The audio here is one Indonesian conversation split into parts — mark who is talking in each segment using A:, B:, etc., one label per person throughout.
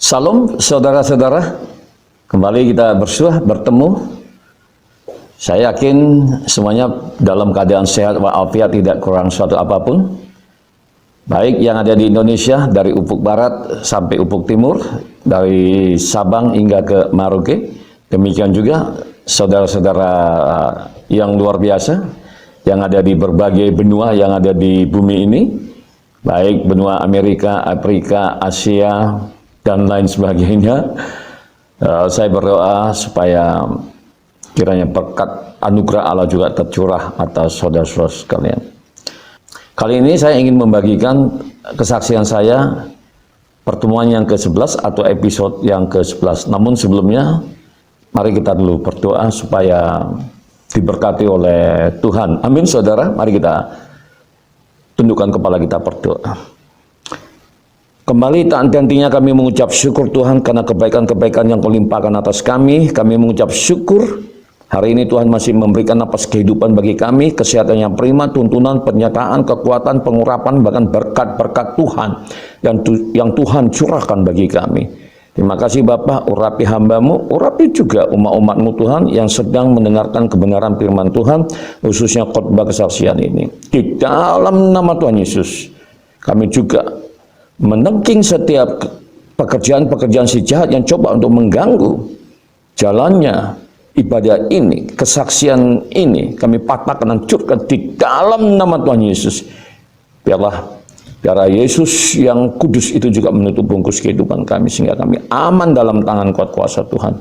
A: Salam saudara-saudara, kembali kita bertemu. Saya yakin semuanya dalam keadaan sehat walafiat, tidak kurang suatu apapun. Baik yang ada di Indonesia, dari ufuk barat sampai ufuk timur, dari Sabang hingga ke Merauke. Demikian juga saudara-saudara yang luar biasa, yang ada di berbagai benua yang ada di bumi ini. Baik benua Amerika, Afrika, Asia, dan lain sebagainya. Saya berdoa supaya kiranya berkat anugerah Allah juga tercurah atas saudara-saudara sekalian. Kali ini saya ingin membagikan kesaksian saya pertemuan yang ke-11 atau episode yang ke-11. Namun sebelumnya, mari kita dulu berdoa supaya diberkati oleh Tuhan. Amin saudara, mari kita tundukkan kepala kita berdoa. Kembali tak henti-hentinya kami mengucap syukur Tuhan karena kebaikan-kebaikan yang Kau limpahkan atas kami. Kami mengucap syukur hari ini Tuhan masih memberikan napas kehidupan bagi kami, kesehatan yang prima, tuntunan, pernyataan, kekuatan, pengurapan, bahkan berkat-berkat Tuhan yang Tuhan curahkan bagi kami. Terima kasih Bapa, urapi hamba-Mu, urapi juga umat-umat-Mu Tuhan yang sedang mendengarkan kebenaran firman Tuhan, khususnya khotbah kesaksian ini. Di dalam nama Tuhan Yesus, kami juga menengking setiap pekerjaan-pekerjaan si jahat yang coba untuk mengganggu jalannya ibadah ini, kesaksian ini. Kami patahkan, hancurkan di dalam nama Tuhan Yesus. Biarlah darah Yesus yang kudus itu juga menutup bungkus kehidupan kami, sehingga kami aman dalam tangan kuat kuasa Tuhan.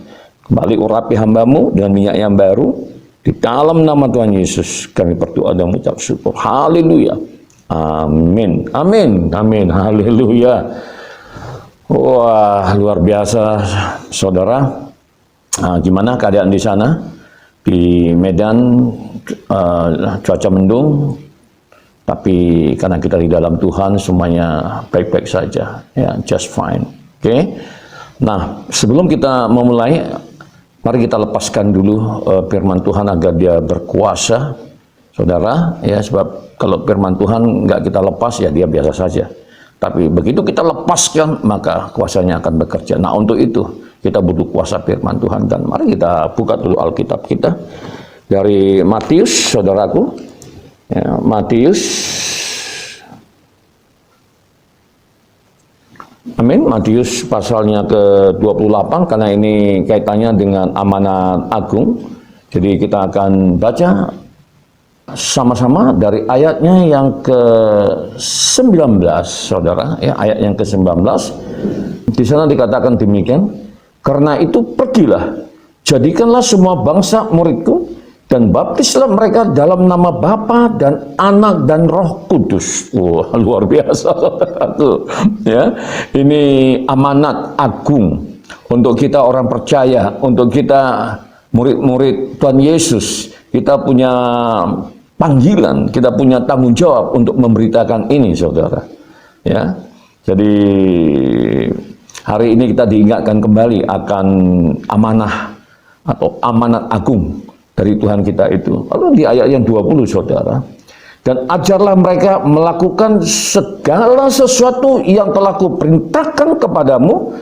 A: Kembali urapi hamba-Mu dengan minyak yang baru. Di dalam nama Tuhan Yesus kami berdoa dan mengucap syukur. Haleluya. Amin, amin, amin, haleluya. Wah, luar biasa saudara. Gimana keadaan di sana? Di Medan cuaca mendung, tapi karena kita di dalam Tuhan semuanya baik-baik saja, ya, just fine. Oke. Nah, sebelum kita memulai, mari kita lepaskan dulu firman Tuhan agar dia berkuasa, saudara. Ya, sebab kalau firman Tuhan nggak kita lepas, ya dia biasa saja. Tapi begitu kita lepaskan, maka kuasanya akan bekerja. Nah, untuk itu kita butuh kuasa firman Tuhan. Dan mari kita buka dulu Alkitab kita dari Matius, saudaraku. Ya, Matius. Amin. Matius pasalnya ke-28, karena ini kaitannya dengan amanat agung. Jadi kita akan baca sama-sama dari ayatnya yang ke-19, saudara. Ya, ayat yang ke-19. Di sana dikatakan demikian. Karena itu pergilah, jadikanlah semua bangsa muridku, dan baptislah mereka dalam nama Bapa dan Anak dan Roh Kudus. Wah, luar biasa, saudaraku. Ya, ini amanat agung untuk kita orang percaya, untuk kita murid-murid Tuhan Yesus. Kita punya panggilan, kita punya tanggung jawab untuk memberitakan ini, saudara. Ya, jadi hari ini kita diingatkan kembali akan amanah atau amanat agung dari Tuhan kita itu. Lalu di ayat yang 20, saudara, dan ajarlah mereka melakukan segala sesuatu yang telah kuperintahkan kepadamu,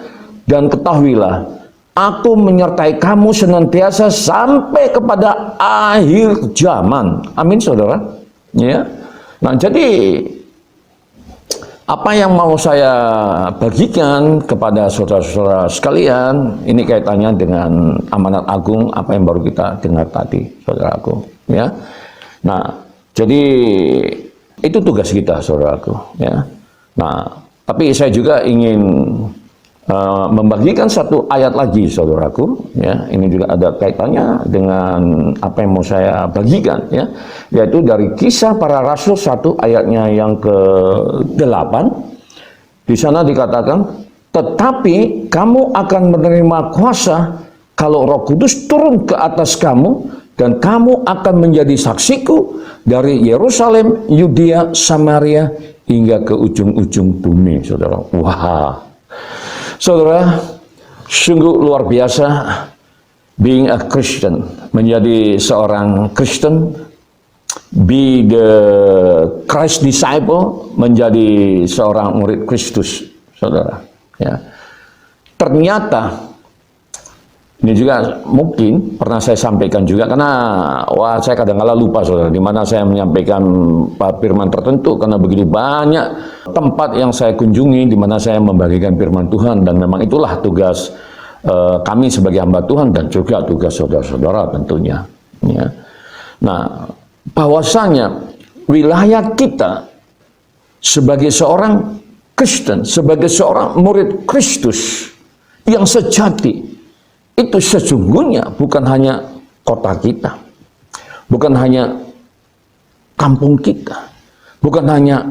A: dan ketahuilah, aku menyertai kamu senantiasa sampai kepada akhir zaman. Amin, saudara. Ya. Nah, jadi apa yang mau saya bagikan kepada saudara-saudara sekalian, ini kaitannya dengan amanat agung, apa yang baru kita dengar tadi, saudaraku. Ya. Nah, jadi itu tugas kita, saudaraku. Ya. Nah, tapi saya juga ingin membagikan satu ayat lagi, saudaraku. Ya, ini juga ada kaitannya dengan apa yang mau saya bagikan, ya, yaitu dari Kisah Para Rasul 1 ayatnya yang ke-8. Di sana dikatakan, tetapi kamu akan menerima kuasa kalau Roh Kudus turun ke atas kamu, dan kamu akan menjadi saksiku dari Yerusalem, Yudea, Samaria, hingga ke ujung-ujung bumi, saudara. Wah, saudara, sungguh luar biasa being a Christian, menjadi seorang Kristen, be the Christ disciple, menjadi seorang murid Kristus, saudara. Ya. ternyata ini juga mungkin pernah saya sampaikan juga, karena saya kadang-kala lupa saudara, di mana saya menyampaikan firman tertentu, karena begitu banyak tempat yang saya kunjungi di mana saya membagikan firman Tuhan, dan memang itulah tugas kami sebagai hamba Tuhan dan juga tugas saudara-saudara tentunya. Ya. Nah, bahwasanya wilayah kita sebagai seorang Kristen, sebagai seorang murid Kristus yang sejati, itu sesungguhnya bukan hanya kota kita, bukan hanya kampung kita, bukan hanya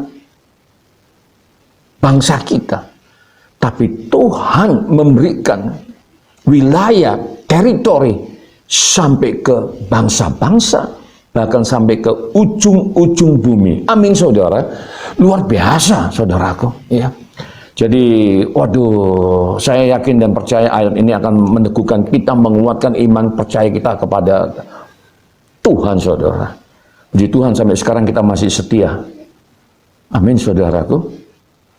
A: bangsa kita, tapi Tuhan memberikan wilayah, teritori sampai ke bangsa-bangsa, bahkan sampai ke ujung-ujung bumi. Amin saudara, luar biasa saudaraku, ya. Jadi, waduh, saya yakin dan percaya ayat ini akan meneguhkan kita, menguatkan iman percaya kita kepada Tuhan, saudara. Puji Tuhan, sampai sekarang kita masih setia. Amin, saudaraku.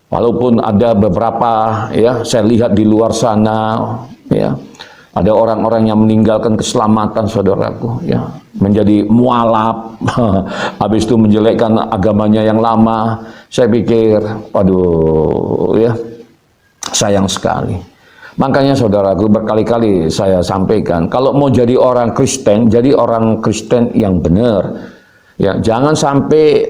A: Walaupun ada beberapa, ya, saya lihat di luar sana, ya, ada orang-orang yang meninggalkan keselamatan, saudaraku, ya, menjadi mualaf, habis itu menjelekkan agamanya yang lama. Saya pikir, waduh, ya, sayang sekali. Makanya saudaraku, berkali-kali saya sampaikan, kalau mau jadi orang Kristen, jadi orang Kristen yang benar. Ya, jangan sampai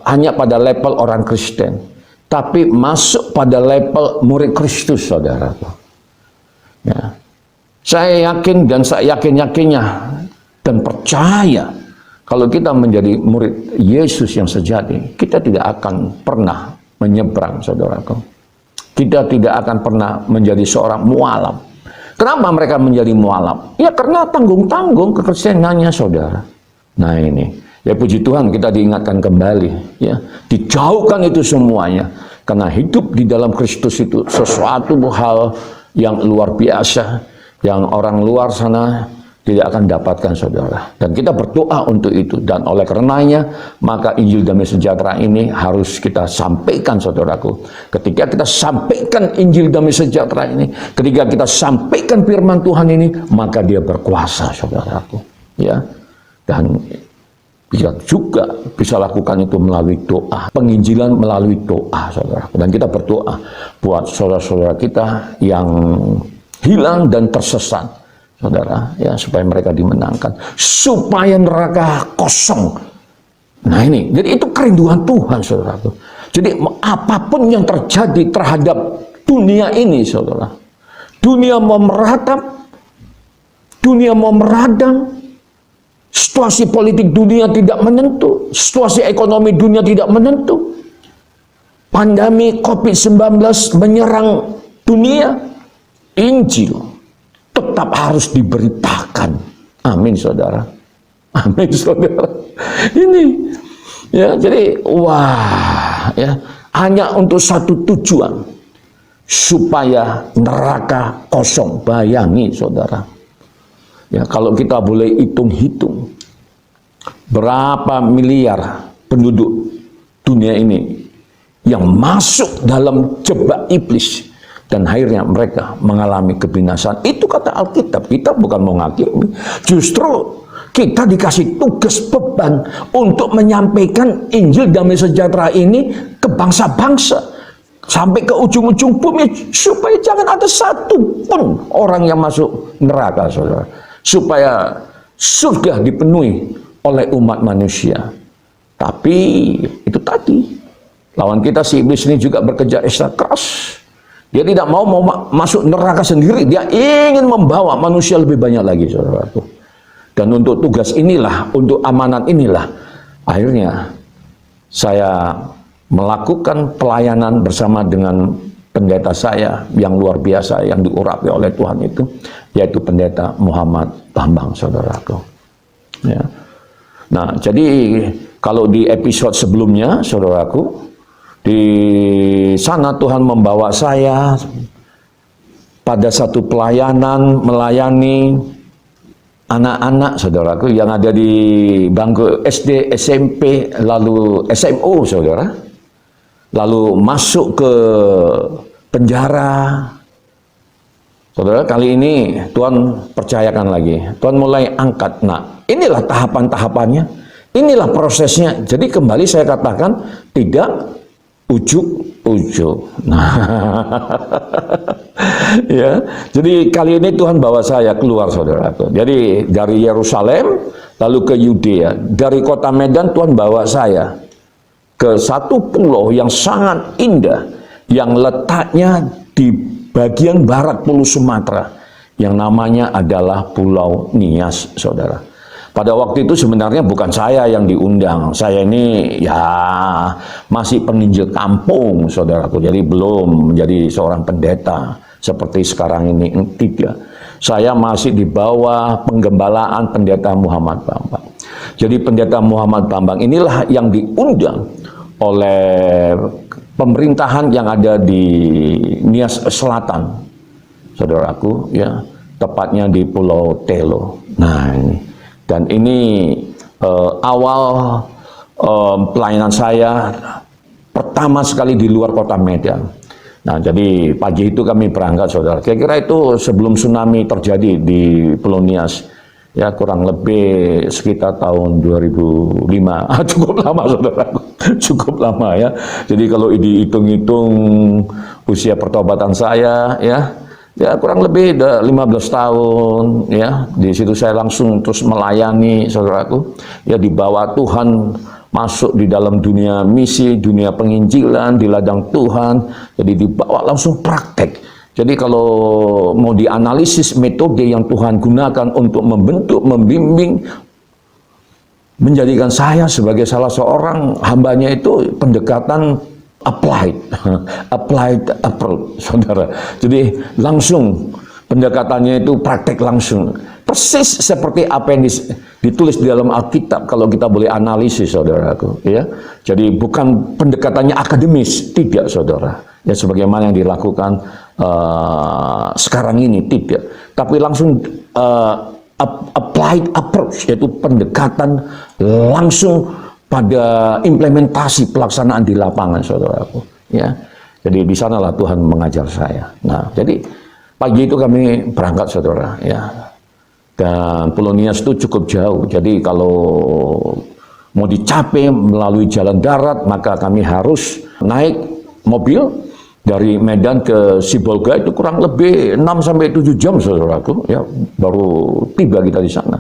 A: hanya pada level orang Kristen, tapi masuk pada level murid Kristus, saudaraku. Ya. Saya yakin dan saya yakin-yakinnya dan percaya, kalau kita menjadi murid Yesus yang sejati, kita tidak akan pernah menyeberang, saudaraku. Kita tidak akan pernah menjadi seorang mualaf. Kenapa mereka menjadi mualaf? Ya karena tanggung-tanggung kekristenannya, saudara. Nah ini, ya puji Tuhan kita diingatkan kembali, ya, dijauhkan itu semuanya. Karena hidup di dalam Kristus itu sesuatu hal yang luar biasa, yang orang luar sana tidak akan dapatkan, saudara. Dan kita berdoa untuk itu. Dan oleh karenanya, maka Injil Damai Sejahtera ini harus kita sampaikan, saudaraku. Ketika kita sampaikan Injil Damai Sejahtera ini, ketika kita sampaikan firman Tuhan ini, maka dia berkuasa, saudaraku. Ya. Dan kita juga bisa lakukan itu melalui doa. Penginjilan melalui doa, saudaraku. Dan kita berdoa buat saudara-saudara kita yang hilang dan tersesat, saudara, ya, supaya mereka dimenangkan, supaya neraka kosong. Nah ini, jadi itu kerinduan Tuhan, saudara. Jadi apapun yang terjadi terhadap dunia ini, saudara, dunia mau meratap, dunia mau meradang, situasi politik dunia tidak menentu, situasi ekonomi dunia tidak menentu, pandemi COVID-19 menyerang dunia, Injil tetap harus diberitakan. Amin, saudara. Amin, saudara. Ini, ya, jadi wah, ya, hanya untuk satu tujuan, supaya neraka kosong. Bayangi, saudara. Ya, kalau kita boleh hitung-hitung berapa miliar penduduk dunia ini yang masuk dalam jebak iblis, dan akhirnya mereka mengalami kebinasaan. Itu kata Alkitab. Kita bukan mau menghakimi. Justru kita dikasih tugas beban untuk menyampaikan Injil Damai Sejahtera ini ke bangsa-bangsa, sampai ke ujung-ujung bumi, supaya jangan ada satu pun orang yang masuk neraka, saudara. Supaya surga dipenuhi oleh umat manusia. Tapi itu tadi, lawan kita si iblis ini juga bekerja ekstra keras. Dia tidak mau masuk neraka sendiri. Dia ingin membawa manusia lebih banyak lagi, saudaraku. Dan untuk tugas inilah, untuk amanat inilah, akhirnya saya melakukan pelayanan bersama dengan pendeta saya yang luar biasa, yang diurapi oleh Tuhan itu, yaitu pendeta Muhammad Bambang, saudaraku. Ya. Nah, jadi kalau di episode sebelumnya, saudaraku, di sana Tuhan membawa saya pada satu pelayanan melayani anak-anak, saudaraku, yang ada di bangku SD, SMP, lalu SMU, saudara. Lalu masuk ke penjara, Saudara, kali ini Tuhan percayakan lagi. Tuhan mulai angkat. Nah, inilah tahapan-tahapannya. Inilah prosesnya. Jadi kembali saya katakan, tidak ujuk-ujuk. Nah, ya. Jadi kali ini Tuhan bawa saya keluar, saudaraku. Jadi dari Yerusalem, lalu ke Yudea. Dari kota Medan Tuhan bawa saya ke satu pulau yang sangat indah, yang letaknya di bagian barat Pulau Sumatera, yang namanya adalah Pulau Nias, saudara. Pada waktu itu sebenarnya bukan saya yang diundang. Saya ini ya masih peninjil kampung, saudaraku. Jadi belum menjadi seorang pendeta seperti sekarang ini. Tidak. Saya masih di bawah penggembalaan pendeta Muhammad Bambang. Jadi pendeta Muhammad Bambang inilah yang diundang oleh pemerintahan yang ada di Nias Selatan, saudaraku, ya, tepatnya di Pulau Telo. Nah, ini. Dan ini awal pelayanan saya pertama sekali di luar kota Medan. Nah, jadi pagi itu kami berangkat, saudara. Kira-kira itu sebelum tsunami terjadi di Pulau Nias. Ya, kurang lebih sekitar tahun 2005. Cukup lama, saudara. Cukup lama, ya. Jadi kalau dihitung-hitung usia pertobatan saya, ya kurang lebih 15 tahun, ya. Di situ saya langsung terus melayani, saudaraku. Ya, dibawa Tuhan masuk di dalam dunia misi, dunia penginjilan, di ladang Tuhan. Jadi dibawa langsung praktek. Jadi kalau mau dianalisis metode yang Tuhan gunakan untuk membentuk, membimbing, menjadikan saya sebagai salah seorang hambanya itu pendekatan applied approach, saudara. Jadi langsung pendekatannya itu praktek langsung. Persis seperti apa yang ditulis di dalam Alkitab kalau kita boleh analisis, saudaraku, ya. Jadi bukan pendekatannya akademis, tidak, saudara. Ya, sebagaimana yang dilakukan sekarang ini, tidak. Tapi langsung applied approach, yaitu pendekatan langsung pada implementasi pelaksanaan di lapangan, saudaraku. Ya, jadi di sanalah Tuhan mengajar saya. Nah, jadi pagi itu kami berangkat, saudara. Ya, dan Pulau Nias itu cukup jauh. Jadi kalau mau dicapai melalui jalan darat, maka kami harus naik mobil dari Medan ke Sibolga, itu kurang lebih 6-7 jam, saudaraku. Ya, baru tiba kita di sana.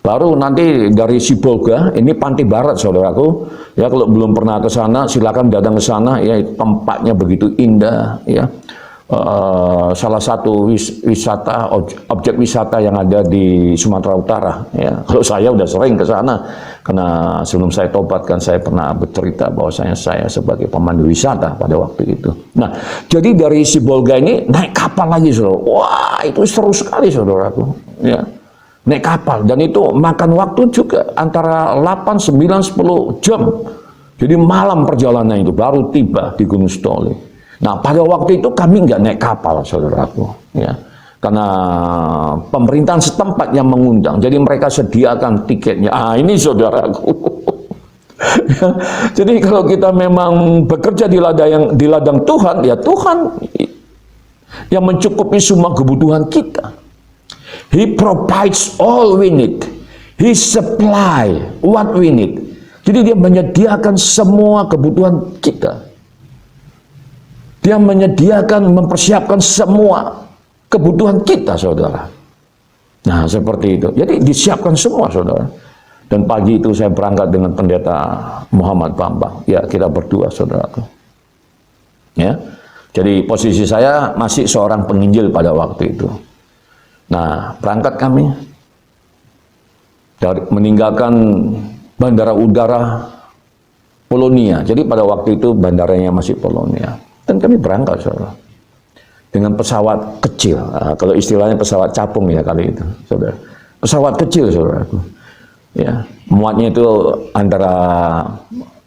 A: Baru nanti dari Sibolga, ini pantai barat, saudaraku. Ya, kalau belum pernah ke sana, silakan datang ke sana. Ya, tempatnya begitu indah. Ya, salah satu wisata, objek wisata yang ada di Sumatera Utara. Ya, kalau saya udah sering ke sana, karena sebelum saya tobat kan saya pernah bercerita bahwasanya saya sebagai pemandu wisata pada waktu itu. Nah, jadi dari Sibolga ini naik kapal lagi, saudara. Wah, itu seru sekali, saudaraku. Ya. Naik kapal, dan itu makan waktu juga antara 8, 9, 10 jam. Jadi malam perjalanan itu baru tiba di Gunung Stoli. Nah, pada waktu itu kami nggak naik kapal, saudaraku, ya, karena pemerintahan setempat yang mengundang. Jadi mereka sediakan tiketnya. Ah, ini, saudaraku. Ya, jadi kalau kita memang bekerja di ladang Tuhan, ya Tuhan yang mencukupi semua kebutuhan kita. He provides all we need. He supply what we need. Jadi dia menyediakan semua kebutuhan kita. Dia menyediakan, mempersiapkan semua kebutuhan kita, saudara. Nah, seperti itu. Jadi disiapkan semua, saudara. Dan pagi itu saya berangkat dengan pendeta Muhammad Bambang. Ya, kita berdua, saudaraku. Ya. Jadi posisi saya masih seorang penginjil pada waktu itu. Nah, berangkat kami meninggalkan bandara udara Polonia. Jadi pada waktu itu bandaranya masih Polonia. Dan kami berangkat, saudara, dengan pesawat kecil. Nah, kalau istilahnya pesawat capung ya kali itu, saudara. Pesawat kecil, saudaraku. Ya, muatnya itu antara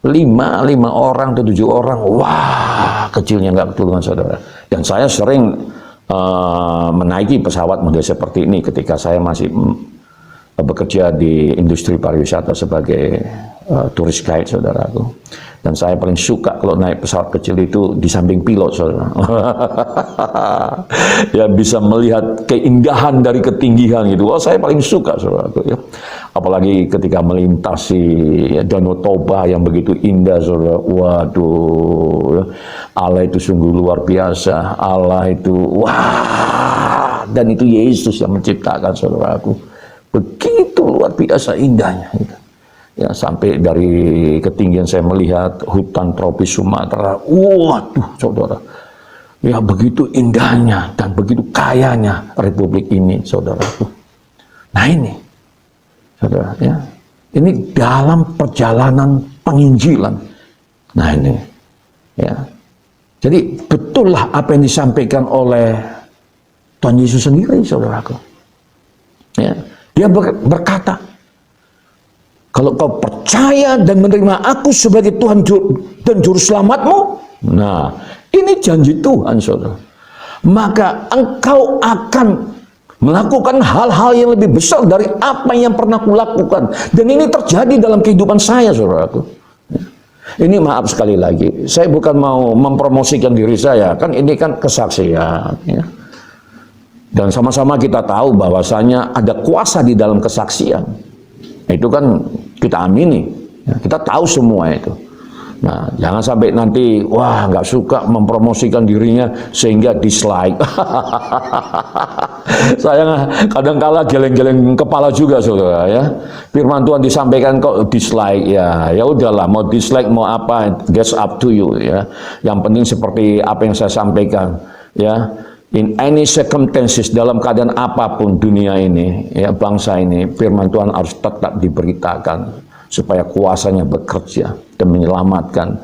A: 5 orang atau 7 orang. Wah, kecilnya nggak ketulungan, saudara. Dan saya sering menaiki pesawat model seperti ini ketika saya masih bekerja di industri pariwisata sebagai tourist guide, saudaraku. Dan saya paling suka kalau naik pesawat kecil itu di samping pilot, saudara. Ya, bisa melihat keindahan dari ketinggian gitu. Oh, saya paling suka, saudaraku. Ya. Apalagi ketika melintasi Danau Toba yang begitu indah, saudara. Waduh, ya. Allah itu sungguh luar biasa. Allah itu, wah, dan itu Yesus yang menciptakan, saudaraku. Begitu luar biasa indahnya. Gitu. Ya, sampai dari ketinggian saya melihat hutan tropis Sumatera. Waduh, saudara. Ya, begitu indahnya dan begitu kayanya Republik ini, saudaraku. Nah ini, saudara, ya. Ini dalam perjalanan penginjilan. Nah ini, ya. Jadi betullah apa yang disampaikan oleh Tuhan Yesus sendiri, saudaraku. Ya, dia berkata, kalau kau percaya dan menerima aku sebagai Tuhan dan Juru Selamatmu, nah ini janji Tuhan, saudara. Maka engkau akan melakukan hal-hal yang lebih besar dari apa yang pernah kulakukan. Dan ini terjadi dalam kehidupan saya, saudaraku. Ini maaf sekali lagi, saya bukan mau mempromosikan diri saya, kan ini kan kesaksian. Ya. Dan sama-sama kita tahu bahwasanya ada kuasa di dalam kesaksian. Itu kan kita amini, ya, kita tahu semua itu. Nah, jangan sampai nanti, wah, nggak suka mempromosikan dirinya sehingga dislike. Saya kadang-kala geleng-geleng kepala juga, saudara, ya. Firman Tuhan disampaikan kok dislike, ya udahlah, mau dislike mau apa, that's up to you, ya. Yang penting seperti apa yang saya sampaikan, ya. In any circumstances, dalam keadaan apapun dunia ini, ya, bangsa ini, firman Tuhan harus tetap diberitakan supaya kuasanya bekerja dan menyelamatkan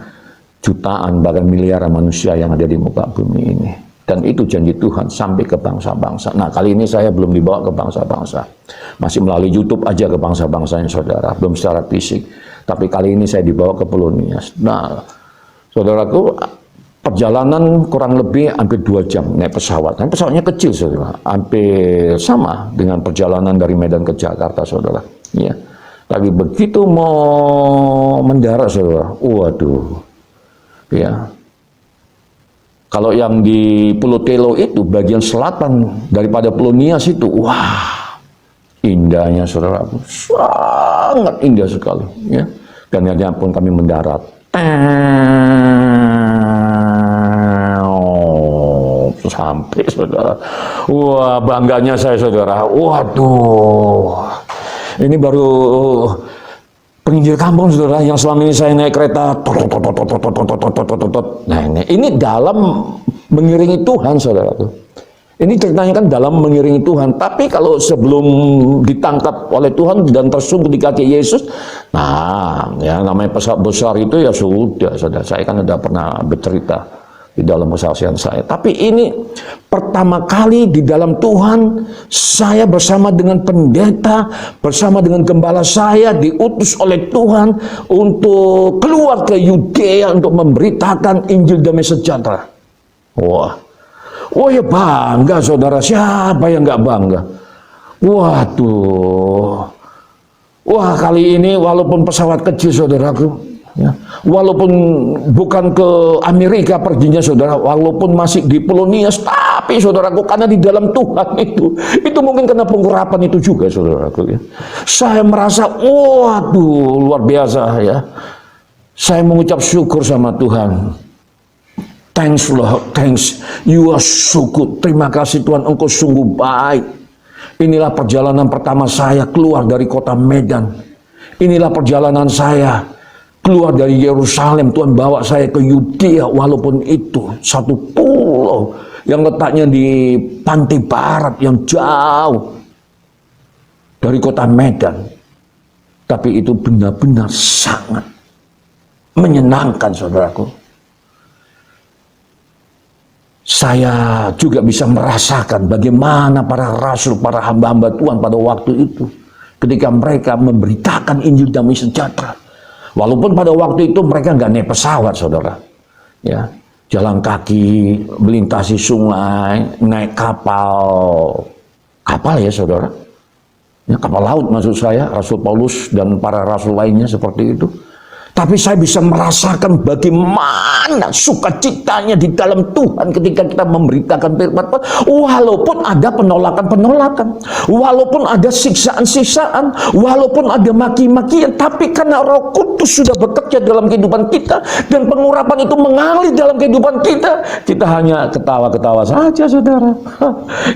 A: jutaan bahkan miliaran manusia yang ada di muka bumi ini. Dan itu janji Tuhan sampai ke bangsa-bangsa. Nah, kali ini saya belum dibawa ke bangsa-bangsa, masih melalui YouTube aja ke bangsa-bangsanya, saudara, belum secara fisik. Tapi kali ini saya dibawa ke Pulau Nias. Nah, saudaraku, perjalanan kurang lebih hampir 2 jam naik pesawat. Dan pesawatnya kecil, saudara. Hampir sama dengan perjalanan dari Medan ke Jakarta, saudara. Ya. Tapi begitu mau mendarat, saudara, waduh. Ya. Kalau yang di Pulau Telo itu, bagian selatan daripada Pulau Nias itu, wah, indahnya, saudara. Sangat indah sekali. Ya. Dan akhirnya pun kami mendarat. Sampai, saudara. Wah, bangganya saya, saudara. Waduh, ini baru penginjil kampung, saudara, yang selama ini saya naik kereta. Nah, ini dalam mengiringi Tuhan, saudara. Ini ceritanya kan dalam mengiringi Tuhan. Tapi kalau sebelum ditangkap oleh Tuhan dan tersungkur di kaki Yesus, nah, ya namanya pesawat besar itu ya sudah, saudara. Saya kan sudah pernah bercerita di dalam kesaksian saya. Tapi ini pertama kali di dalam Tuhan, saya bersama dengan pendeta, bersama dengan gembala saya, diutus oleh Tuhan untuk keluar ke Yudea untuk memberitakan Injil damai sejahtera. Wah, ya bangga, saudara. Siapa yang nggak bangga? Waduh. Wah, kali ini walaupun pesawat kecil, saudaraku, ya, walaupun bukan ke Amerika perginya, saudara, walaupun masih di Pulau Nias, tapi saudaraku, karena di dalam Tuhan itu mungkin karena pengurapan itu juga, saudaraku, ya. Saya merasa, waduh, luar biasa, ya. Saya mengucap syukur sama Tuhan. Thanks Lord, thanks, you are so good. Terima kasih Tuhan, Engkau sungguh baik. Inilah perjalanan pertama saya keluar dari kota Medan. Inilah perjalanan saya keluar dari Yerusalem. Tuhan bawa saya ke Yudea, walaupun itu satu pulau yang letaknya di pantai barat yang jauh dari kota Medan. Tapi itu benar-benar sangat menyenangkan, saudaraku. Saya juga bisa merasakan bagaimana para rasul, para hamba-hamba Tuhan pada waktu itu, ketika mereka memberitakan Injil damai sejahtera. Walaupun pada waktu itu mereka nggak naik pesawat, saudara, ya, jalan kaki, melintasi sungai, naik kapal ya, saudara, Ya, kapal laut maksud saya, Rasul Paulus dan para rasul lainnya seperti itu. Tapi saya bisa merasakan bagaimana sukacitanya di dalam Tuhan ketika kita memberitakan firman Tuhan. Walaupun ada penolakan-penolakan, walaupun ada siksaan-siksaan, walaupun ada maki-makian, tapi karena Roh Kudus sudah bekerja dalam kehidupan kita dan pengurapan itu mengalir dalam kehidupan kita, kita hanya ketawa-ketawa saja, saudara.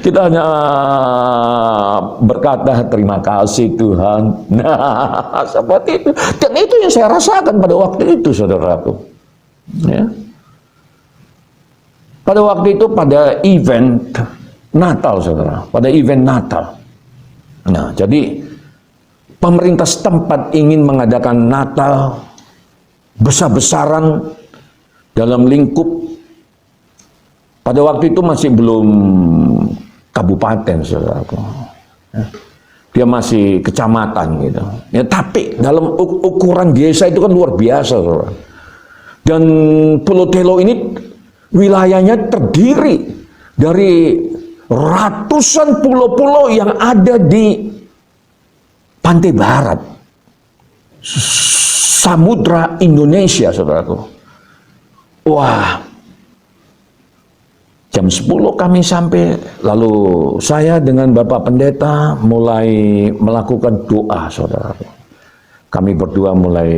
A: Kita hanya berkata terima kasih Tuhan. Nah, seperti itu. Dan itu yang saya rasakan pada waktu itu, saudaraku. Ya. Pada waktu itu, pada event Natal, saudara. Pada event Natal. Nah, jadi pemerintah setempat ingin mengadakan Natal besar-besaran dalam lingkup. Pada waktu itu masih belum kabupaten, saudaraku. Ya. Dia masih kecamatan gitu. Ya, tapi dalam ukuran desa itu kan luar biasa, saudara. Dan Pulau Telo ini wilayahnya terdiri dari ratusan pulau-pulau yang ada di pantai barat Samudra Indonesia, saudaraku. Wah, jam 10 kami sampai, lalu saya dengan Bapak Pendeta mulai melakukan doa, saudara. Kami berdua mulai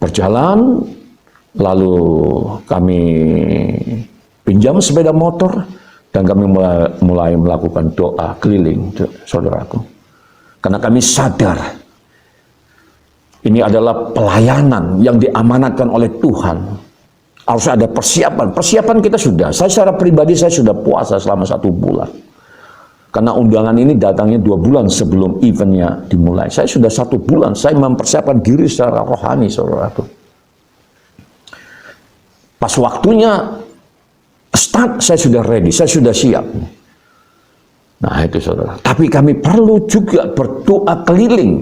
A: berjalan, lalu kami pinjam sepeda motor, dan kami mulai melakukan doa keliling, saudaraku. Karena kami sadar, ini adalah pelayanan yang diamanatkan oleh Tuhan. Harus ada persiapan. Persiapan kita sudah. Saya secara pribadi saya sudah puasa selama 1 bulan. Karena undangan ini datangnya 2 bulan sebelum eventnya dimulai. Saya sudah 1 bulan. Saya mempersiapkan diri secara rohani, saudaraku. Pas waktunya start, saya sudah ready. Saya sudah siap. Nah itu, saudara. Tapi kami perlu juga berdoa keliling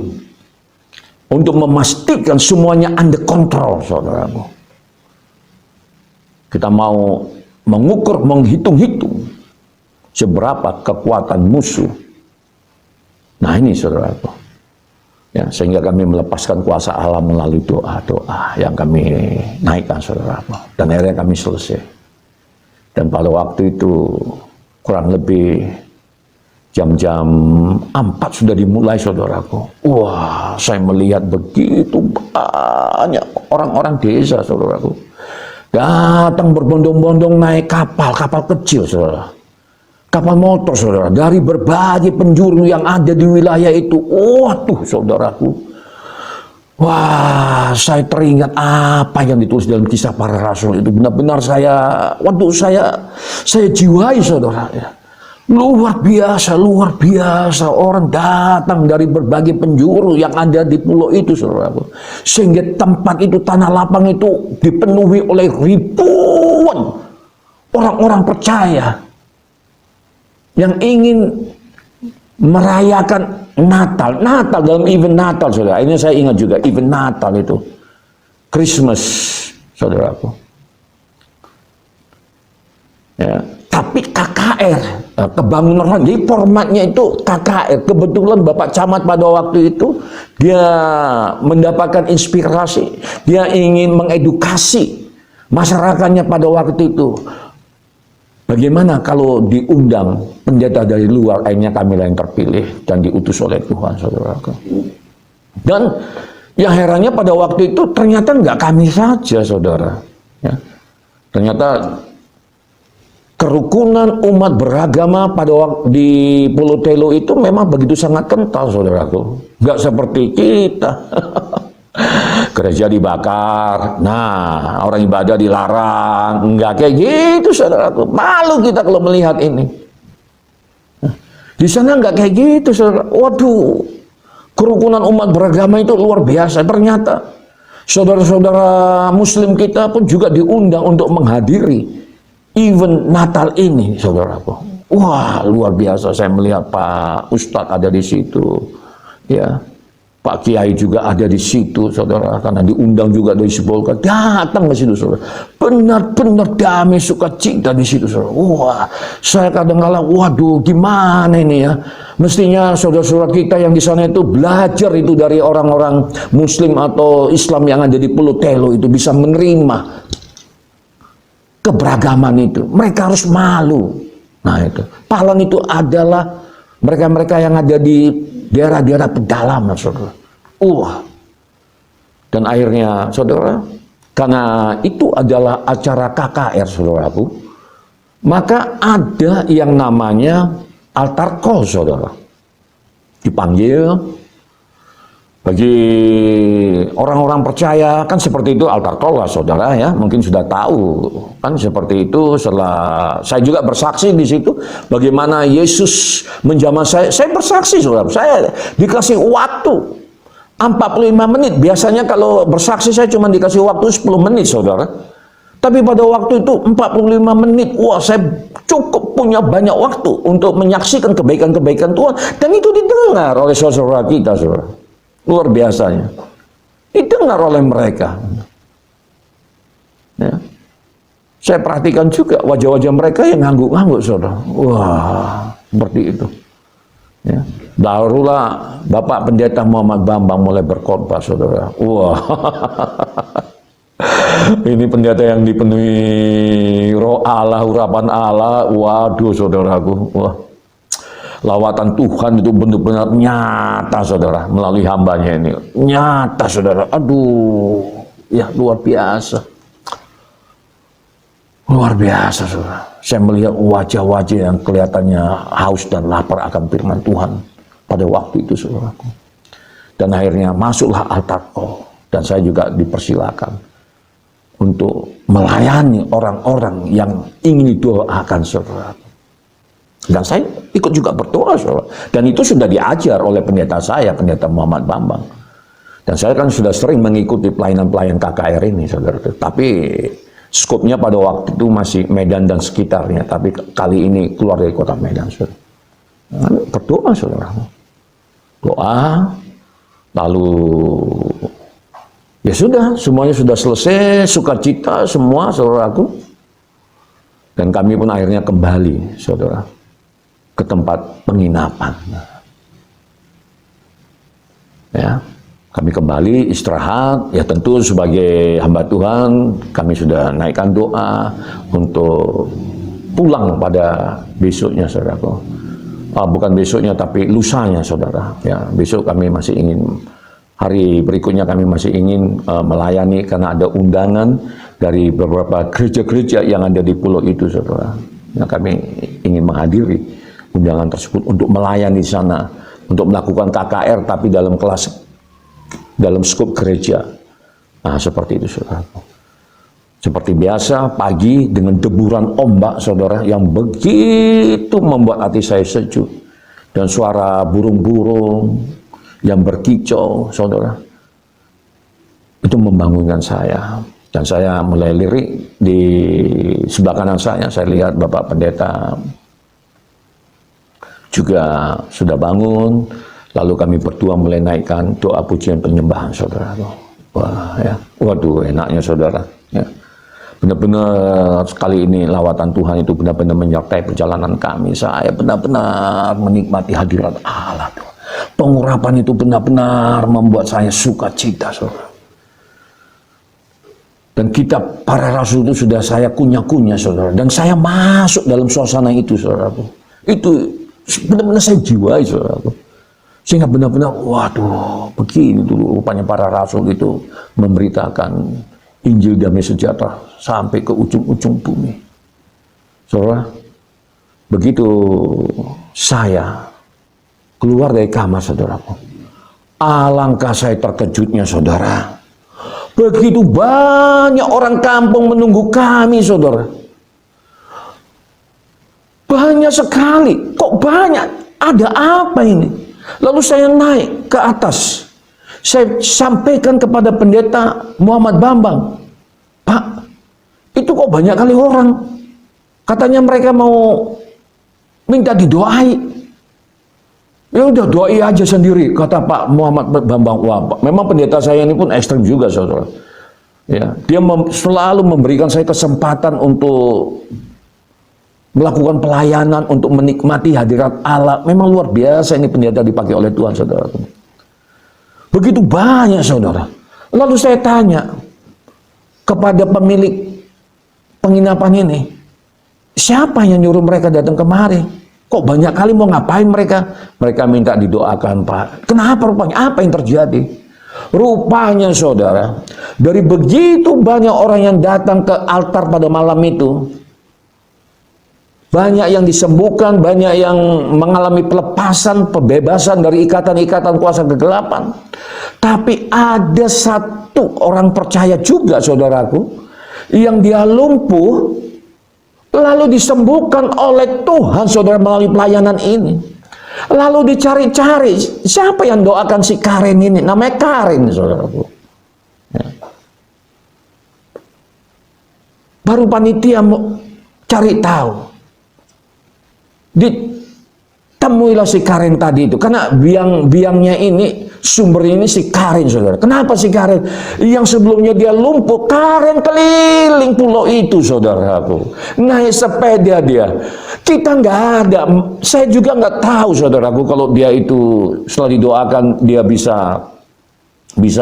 A: untuk memastikan semuanya under control, saudaraku. Kita mau mengukur, menghitung-hitung seberapa kekuatan musuh. Nah ini, saudaraku. Ya, sehingga kami melepaskan kuasa Allah melalui doa-doa yang kami naikkan, saudaraku. Dan akhirnya kami selesai. Dan pada waktu itu kurang lebih jam-jam 4 sudah dimulai, saudaraku. Wah, saya melihat begitu banyak orang-orang desa, saudaraku. Datang berbondong-bondong naik kapal kecil, saudara. Kapal motor, saudara. Dari berbagai penjuru yang ada di wilayah itu. Waduh, saudaraku. Wah, saya teringat apa yang ditulis dalam Kisah Para Rasul itu. Benar-benar saya jiwai, saudara. Luar biasa orang datang dari berbagai penjuru yang ada di pulau itu, saudaraku. Sehingga tempat itu, tanah lapang itu dipenuhi oleh ribuan orang-orang percaya yang ingin merayakan Natal dalam event Natal, saudara. Ini saya ingat juga event Natal itu, Christmas, saudaraku. Ya. Tapi KKR, kebangunan, jadi formatnya itu KKR. Kebetulan Bapak Camat pada waktu itu, dia mendapatkan inspirasi, dia ingin mengedukasi masyarakatnya pada waktu itu. Bagaimana kalau diundang pendeta dari luar, akhirnya kami yang terpilih dan diutus oleh Tuhan, saudara. Dan yang herannya pada waktu itu ternyata nggak kami saja, saudara. Ya. Ternyata kerukunan umat beragama pada waktu di Pulau Telo itu memang begitu sangat kental, saudaraku. Nggak seperti kita. Gereja dibakar, nah orang ibadah dilarang. Nggak kayak gitu, saudaraku. Malu kita kalau melihat ini. Di sana nggak kayak gitu, saudara. Waduh, kerukunan umat beragama itu luar biasa. Ternyata saudara-saudara Muslim kita pun juga diundang untuk menghadiri event Natal ini, saudaraku. Wah, luar biasa. Saya melihat Pak Ustadz ada di situ, ya. Pak Kiai juga ada di situ, saudara, karena diundang juga dari Sibolga, datang ke situ, saudara. Benar-benar damai sukacita di situ, saudara. Wah, saya kadang-kadang, waduh, gimana ini ya? Mestinya saudara-saudara kita yang di sana itu belajar itu dari orang-orang Muslim atau Islam yang ada di Pulau Telo itu bisa menerima keberagaman itu. Mereka harus malu. Nah itu, Palang itu adalah mereka-mereka yang ada di daerah-daerah pedalaman, saudara. Dan akhirnya, saudara, karena itu adalah acara KKR, saudaraku, maka ada yang namanya altar call, saudara. Dipanggil, bagi orang-orang percaya, kan seperti itu altar call lah, saudara ya. Mungkin sudah tahu, kan seperti itu. Setelah saya juga bersaksi di situ, bagaimana Yesus menjamah saya bersaksi, saudara. Saya dikasih waktu 45 menit. Biasanya kalau bersaksi saya cuma dikasih waktu 10 menit, saudara. Tapi pada waktu itu 45 menit, wah, saya cukup punya banyak waktu untuk menyaksikan kebaikan-kebaikan Tuhan. Dan itu didengar oleh saudara kita, saudara. Luar biasanya. Didengar oleh mereka. Ya. Saya perhatikan juga wajah-wajah mereka yang ngangguk-ngangguk, saudara. Wah, seperti itu. Ya. Barulah Bapak Pendeta Muhammad Bambang mulai berkhotbah, saudara. Wah. Ini pendeta yang dipenuhi roh Allah, urapan Allah. Waduh, saudaraku. Wah. Lawatan Tuhan itu benar-benar nyata, saudara, melalui hambanya ini. Nyata, saudara. Aduh, ya luar biasa. Luar biasa, saudara. Saya melihat wajah-wajah yang kelihatannya haus dan lapar akan firman Tuhan pada waktu itu, saudaraku. Dan akhirnya masuklah altar call. Dan saya juga dipersilakan untuk melayani orang-orang yang ingin didoakan, saudara. Dan saya ikut juga berdoa, saudara. Dan itu sudah diajar oleh pendeta saya, pendeta Muhammad Bambang. Dan saya kan sudah sering mengikuti pelayanan-pelayanan KKR ini, saudara. Tapi skopnya pada waktu itu masih Medan dan sekitarnya. Tapi kali ini keluar dari kota Medan, saudara. Berdoa, saudara. Doa, lalu ya sudah, semuanya sudah selesai, sukacita semua, saudaraku. Dan kami pun akhirnya kembali, saudara, ke tempat penginapan. Ya, kami kembali istirahat. Ya tentu sebagai hamba Tuhan, kami sudah naikkan doa untuk pulang pada besoknya, saudaraku. Bukan besoknya, tapi lusanya, saudara. Ya, besok kami masih ingin, hari berikutnya kami masih ingin melayani karena ada undangan dari beberapa gereja-gereja yang ada di pulau itu, saudara. Nah, kami ingin menghadiri undangan tersebut untuk melayani di sana, untuk melakukan KKR tapi dalam kelas, dalam skop gereja. Nah, seperti itu, saudara. Seperti biasa, pagi dengan deburan ombak, saudara, yang begitu membuat hati saya sejuk. Dan suara burung-burung yang berkicau, saudara, itu membangunkan saya. Dan saya mulai lirik, di sebelah kanan saya lihat Bapak Pendeta juga sudah bangun. Lalu kami berdua mulai naikkan doa pujian penyembahan, saudara. Wah, ya, waduh, enaknya, saudara. Ya. Benar-benar sekali ini lawatan Tuhan itu benar-benar menyertai perjalanan kami. Saya benar-benar menikmati hadirat Allah. Pengurapan itu benar-benar membuat saya sukacita, saudara. Dan kitab para rasul itu sudah saya kunyah-kunyah, saudara. Dan saya masuk dalam suasana itu, saudara. Itu benar-benar saya jiwai, saudara. Sehingga benar-benar, waduh, begini dulu rupanya para rasul itu memberitakan Injil damai sejahtera sampai ke ujung-ujung bumi. Saudara, begitu saya keluar dari kamar, saudaraku, alangkah saya terkejutnya, saudara. Begitu banyak orang kampung menunggu kami, saudara. Banyak sekali. Kok banyak? Ada apa ini? Lalu saya naik ke atas. Saya sampaikan kepada pendeta Muhammad Bambang, Pak, itu kok banyak kali orang. Katanya mereka mau minta didoai. Ya udah doi aja sendiri, kata Pak Muhammad Bambang. Wah, memang pendeta saya ini pun ekstrem juga, saudara. Ya, dia selalu memberikan saya kesempatan untuk melakukan pelayanan, untuk menikmati hadirat Allah. Memang luar biasa ini pendeta dipakai oleh Tuhan, saudara. Begitu banyak, saudara. Lalu saya tanya kepada pemilik penginapan ini, siapa yang nyuruh mereka datang kemari? Kok banyak kali mau ngapain mereka? Mereka minta didoakan, Pak. Kenapa rupanya? Apa yang terjadi? Rupanya, saudara, dari begitu banyak orang yang datang ke altar pada malam itu, banyak yang disembuhkan, banyak yang mengalami pelepasan, pembebasan dari ikatan-ikatan kuasa kegelapan. Tapi ada satu orang percaya juga, saudaraku, yang dia lumpuh, lalu disembuhkan oleh Tuhan, saudara, melalui pelayanan ini. Lalu dicari-cari, siapa yang doakan si Karen ini? Namanya Karen, saudaraku. Ya. Baru panitia mau cari tahu. Ditemuilah si Karen tadi itu. Karena biangnya ini, sumber ini si Karen, saudara. Kenapa si Karen? Yang sebelumnya dia lumpuh, Karen keliling pulau itu, saudaraku. Naik sepeda dia. Kita nggak ada. Saya juga nggak tahu, saudaraku, kalau dia itu setelah didoakan dia bisa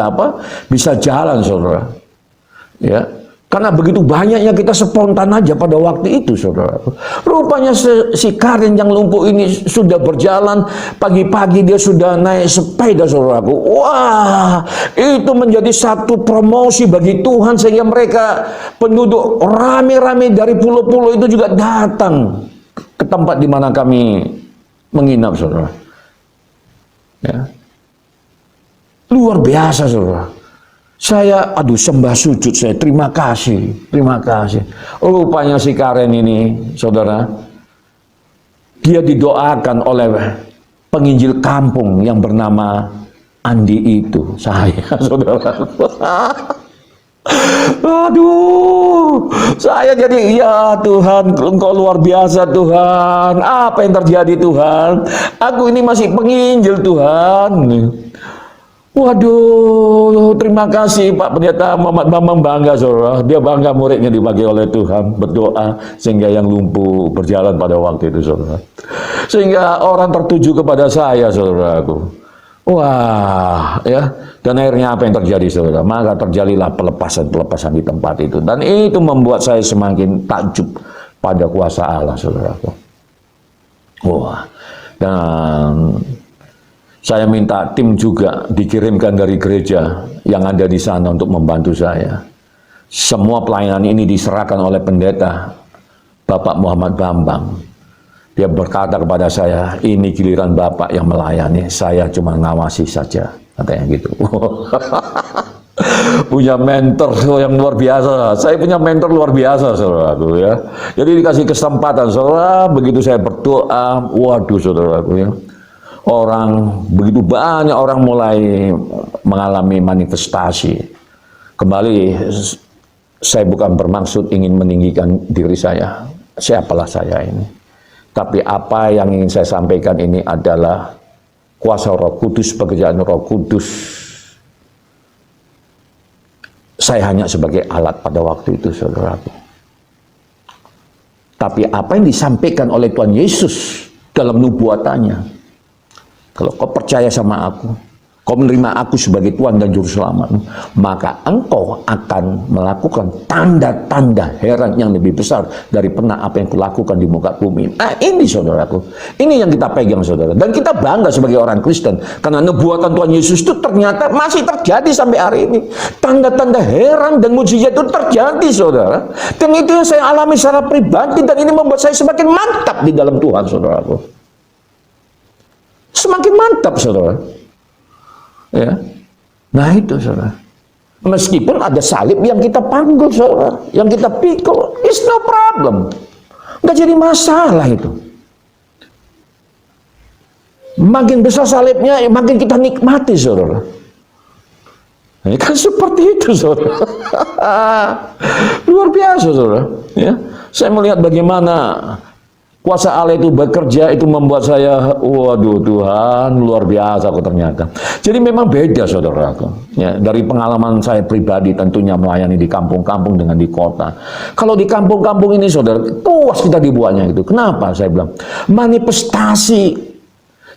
A: apa? Bisa jalan, saudara. Ya. Karena begitu banyaknya kita spontan aja pada waktu itu, saudara. Rupanya si Karen yang lumpuh ini sudah berjalan, pagi-pagi dia sudah naik sepeda, saudaraku. Wah, itu menjadi satu promosi bagi Tuhan, sehingga mereka penduduk rame-rame dari pulau-pulau itu juga datang ke tempat di mana kami menginap, saudara. Ya. Luar biasa, saudara. Saya, sembah sujud saya, terima kasih. Rupanya si Karen ini, saudara, dia didoakan oleh penginjil kampung yang bernama Andi itu, saya, saudara. Aduh, saya jadi, ya Tuhan, Engkau luar biasa, Tuhan. Apa yang terjadi, Tuhan? Aku ini masih penginjil, Tuhan. Waduh, terima kasih Pak Pendeta Muhammad Bambang, bangga, saudara. Dia bangga muridnya dipakai oleh Tuhan, berdoa sehingga yang lumpuh berjalan pada waktu itu, saudara. Sehingga orang tertuju kepada saya, saudaraku. Wah, ya. Dan akhirnya apa yang terjadi, saudara? Maka terjadilah pelepasan di tempat itu. Dan itu membuat saya semakin takjub pada kuasa Allah, saudaraku. Wah, dan saya minta tim juga dikirimkan dari gereja yang ada di sana untuk membantu saya. Semua pelayanan ini diserahkan oleh pendeta Bapak Muhammad Bambang. Dia berkata kepada saya, ini giliran Bapak yang melayani, saya cuma ngawasi saja, katanya gitu. Punya mentor yang luar biasa. Saya punya mentor luar biasa, saudaraku, ya. Jadi dikasih kesempatan, saudara, begitu saya berdoa, waduh, saudaraku, ya. Begitu banyak orang mulai mengalami manifestasi. Kembali, saya bukan bermaksud ingin meninggikan diri saya. Siapalah saya ini. Tapi apa yang ingin saya sampaikan ini adalah kuasa Roh Kudus, pekerjaan Roh Kudus. Saya hanya sebagai alat pada waktu itu, saudaraku. Tapi apa yang disampaikan oleh Tuhan Yesus dalam nubuatannya, kalau kau percaya sama aku, kau menerima aku sebagai Tuhan dan Juru Selamat, maka engkau akan melakukan tanda-tanda heran yang lebih besar dari pernah apa yang kulakukan di muka bumi. Nah, ini, saudaraku, ini yang kita pegang, saudara. Dan kita bangga sebagai orang Kristen, karena nubuatan Tuhan Yesus itu ternyata masih terjadi sampai hari ini. Tanda-tanda heran dan mujizat itu terjadi, saudara. Dan itu yang saya alami secara pribadi, dan ini membuat saya semakin mantap di dalam Tuhan, saudaraku. Semakin mantap, saudara. Ya. Nah itu, saudara. Meskipun ada salib yang kita panggul, saudara, yang kita pikul, it's no problem. Nggak jadi masalah itu. Makin besar salibnya, makin kita nikmati, saudara. Nah, kan seperti itu, saudara. Luar biasa, saudara. Ya. Saya melihat bagaimana Kuasa Allah itu bekerja, itu membuat saya, waduh Tuhan, luar biasa kok ternyata. Jadi memang beda saudaraku. Ya, dari pengalaman saya pribadi tentunya melayani di kampung-kampung dengan di kota. Kalau di kampung-kampung ini saudara, puas kita dibuatnya itu. Kenapa saya bilang? Manifestasi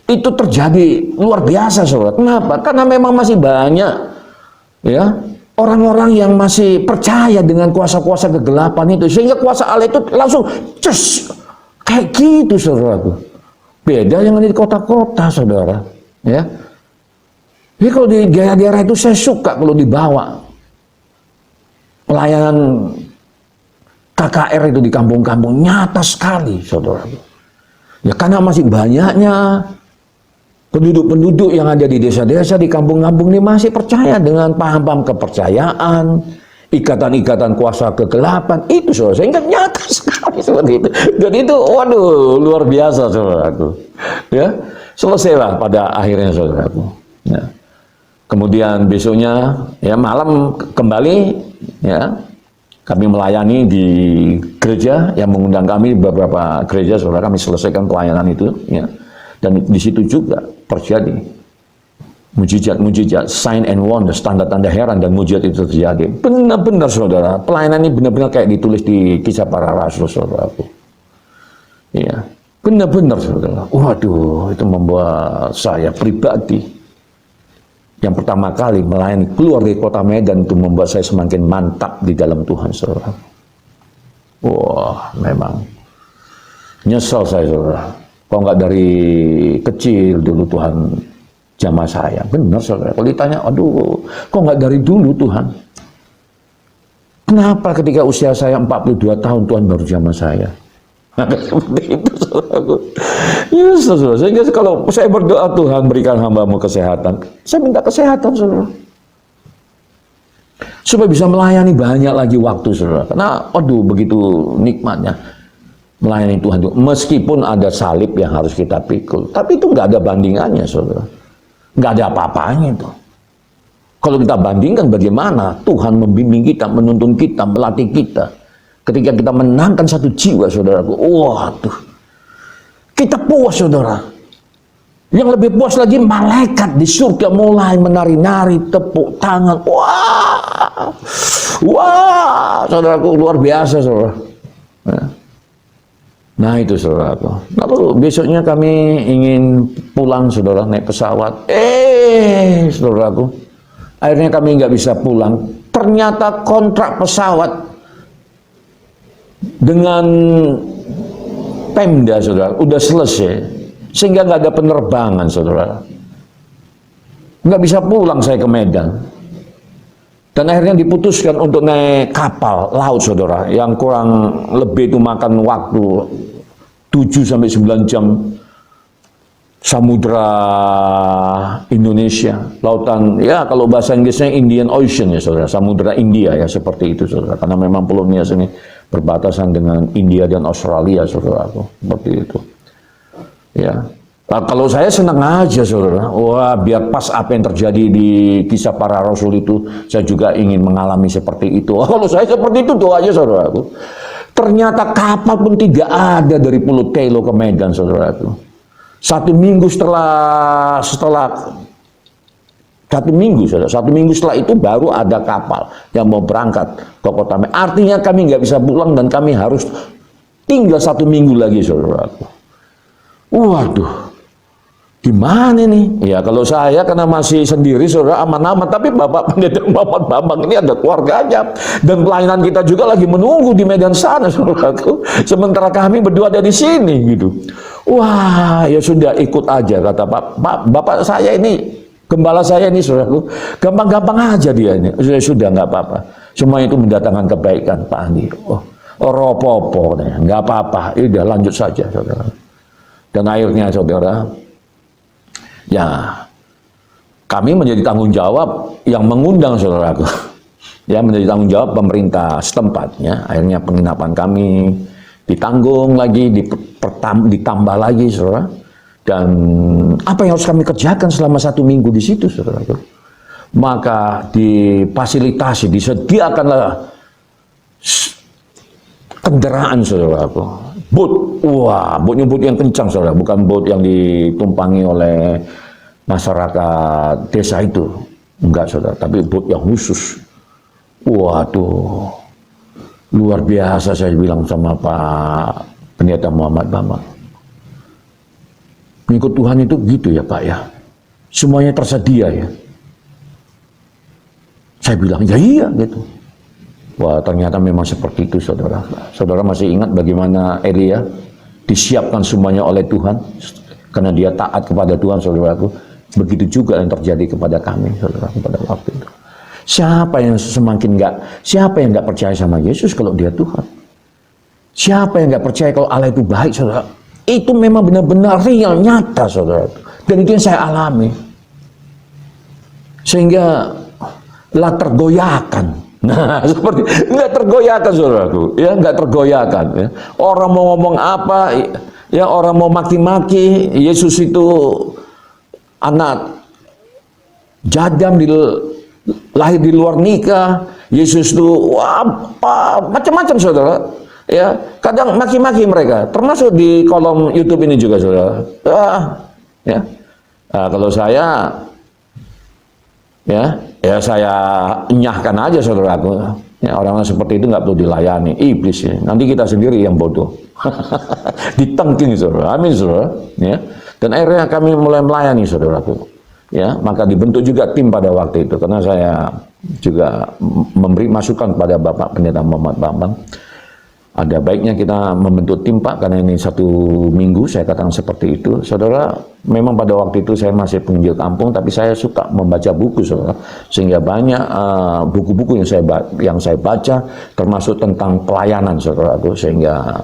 A: itu terjadi luar biasa saudara. Kenapa? Karena memang masih banyak ya orang-orang yang masih percaya dengan kuasa-kuasa kegelapan itu. Sehingga kuasa Allah itu langsung cus. Kayak gitu saudaraku. Beda yang di kota-kota saudara. Ya. Jadi kalau di daerah-daerah itu saya suka kalau dibawa pelayanan KKR itu di kampung-kampung nyata sekali saudaraku. Ya karena masih banyaknya penduduk-penduduk yang ada di desa-desa di kampung-kampung ini masih percaya dengan paham-paham kepercayaan, ikatan-ikatan kuasa kegelapan itu saudara, sehingga nyata sekali seperti itu. Dan itu waduh luar biasa saudaraku. Ya, selesailah pada akhirnya saudaraku. Ya. Kemudian besoknya ya malam kembali ya kami melayani di gereja yang mengundang kami, beberapa gereja saudara, kami selesaikan pelayanan itu ya. Dan di situ juga terjadi mujizat, sign and wonders, tanda-tanda heran dan mujizat itu terjadi. Benar-benar saudara, pelayanan ini benar-benar kayak ditulis di Kisah Para Rasul saudaraku. Iya, benar-benar saudara. Waduh, itu membuat saya pribadi yang pertama kali melayani keluar dari kota Medan itu membuat saya semakin mantap di dalam Tuhan saudara. Wah, memang nyesel saya saudara. Kok nggak dari kecil dulu Tuhan jamah saya. Benar saudara, kalau ditanya, aduh kok nggak dari dulu Tuhan? Kenapa ketika usia saya 42 tahun Tuhan baru jamah saya? Seperti itu saudaraku. Ya saudara, sehingga kalau saya berdoa Tuhan berikan hamba-Mu kesehatan, saya minta kesehatan saudara. Supaya bisa melayani banyak lagi waktu saudara. Karena aduh begitu nikmatnya melayani Tuhan itu. Meskipun ada salib yang harus kita pikul, tapi itu nggak ada bandingannya saudara. Nggak ada apa-apanya itu. Kalau kita bandingkan bagaimana Tuhan membimbing kita, menuntun kita, melatih kita. Ketika kita menangkan satu jiwa saudaraku, waduh, kita puas saudara. Yang lebih puas lagi malaikat di surga mulai menari-nari, tepuk tangan. Wah, wah, saudaraku luar biasa saudara. Nah itu saudaraku. Lalu besoknya kami ingin pulang saudara, naik pesawat. Saudaraku, akhirnya kami nggak bisa pulang. Ternyata kontrak pesawat dengan Pemda saudara udah selesai, sehingga nggak ada penerbangan saudara. Nggak bisa pulang saya ke Medan. Dan akhirnya diputuskan untuk naik kapal laut saudara, yang kurang lebih itu makan waktu 7-9 jam. Samudra Indonesia, lautan, ya kalau bahasa Inggrisnya Indian Ocean ya saudara, Samudra India ya, seperti itu saudara, karena memang Pulau Nias ini berbatasan dengan India dan Australia saudara, seperti itu ya. Nah, kalau saya senang aja saudara, wah biar pas apa yang terjadi di Kisah Para Rasul itu, saya juga ingin mengalami seperti itu. Kalau saya seperti itu doa aja saudara. Ternyata kapal pun tidak ada dari Pulau Telo ke Medan saudara. Satu minggu setelah itu baru ada kapal yang mau berangkat ke kota Medan. Artinya kami nggak bisa pulang dan kami harus tinggal 1 minggu lagi saudaraku. Waduh, gimana nih? Ya kalau saya karena masih sendiri saudara, aman-aman. Tapi Bapak Pendeta Muhammad Bambang ini ada keluarganya, dan pelayanan kita juga lagi menunggu di Medan sana saudaraku. Sementara kami berdua ada di sini gitu. Wah, ya sudah ikut aja kata Bapak saya ini, gembala saya ini saudaraku, gampang-gampang aja dia ini. Sudah nggak apa-apa. Semua itu mendatangkan kebaikan Pak Andi. Ropopo nih, nggak apa-apa. Udah lanjut saja saudara. Dan akhirnya saudara, ya kami menjadi tanggung jawab yang mengundang saudaraku. Ya menjadi tanggung jawab pemerintah setempat. Ya akhirnya penginapan kami ditanggung lagi, ditambah lagi saudara. Dan apa yang harus kami kerjakan selama 1 minggu di situ saudara? Maka disediakanlah kendaraan saudaraku, bot. Wah, botnya bot yang kencang, saudara. Bukan bot yang ditumpangi oleh masyarakat desa itu. Enggak, saudara. Tapi bot yang khusus. Waduh, luar biasa saya bilang sama Pak Pendeta Muhammad Bambang. Mengikut Tuhan itu gitu ya Pak ya. Semuanya tersedia ya. Saya bilang, ya iya gitu. Wah, ternyata memang seperti itu, saudara. Saudara masih ingat bagaimana Elia disiapkan semuanya oleh Tuhan karena dia taat kepada Tuhan, saudaraku. Begitu juga yang terjadi kepada kami, saudara, pada waktu itu. Siapa yang nggak percaya sama Yesus kalau dia Tuhan? Siapa yang nggak percaya kalau Allah itu baik, saudara? Itu memang benar-benar real, nyata, saudara. Dan itu yang saya alami. Sehingga lah tergoyahkan. Nah, seperti nggak tergoyahkan, saudaraku, ya nggak tergoyahkan. Ya. Orang mau ngomong apa, ya orang mau maki-maki, Yesus itu anak jadam lahir di luar nikah, Yesus itu apa macam-macam, saudara. Ya, kadang maki-maki mereka, termasuk di kolom YouTube ini juga, saudara. Ya, nah, kalau saya, ya saya enyahkan aja, saudaraku. Ya, orang-orang seperti itu nggak perlu dilayani, iblis ya. Nanti kita sendiri yang bodoh, ditengking, saudara. Amin, saudara. Ya, dan akhirnya kami mulai melayani, saudaraku. Ya, maka dibentuk juga tim pada waktu itu, karena saya juga memberi masukan kepada Bapak Pendeta Muhammad Bambang. Ada baiknya kita membentuk tim, Pak, karena ini 1 minggu, saya katakan seperti itu. Saudara, memang pada waktu itu saya masih penginjil kampung, tapi saya suka membaca buku, saudara. Sehingga banyak buku-buku yang saya baca, termasuk tentang pelayanan, saudara. Sehingga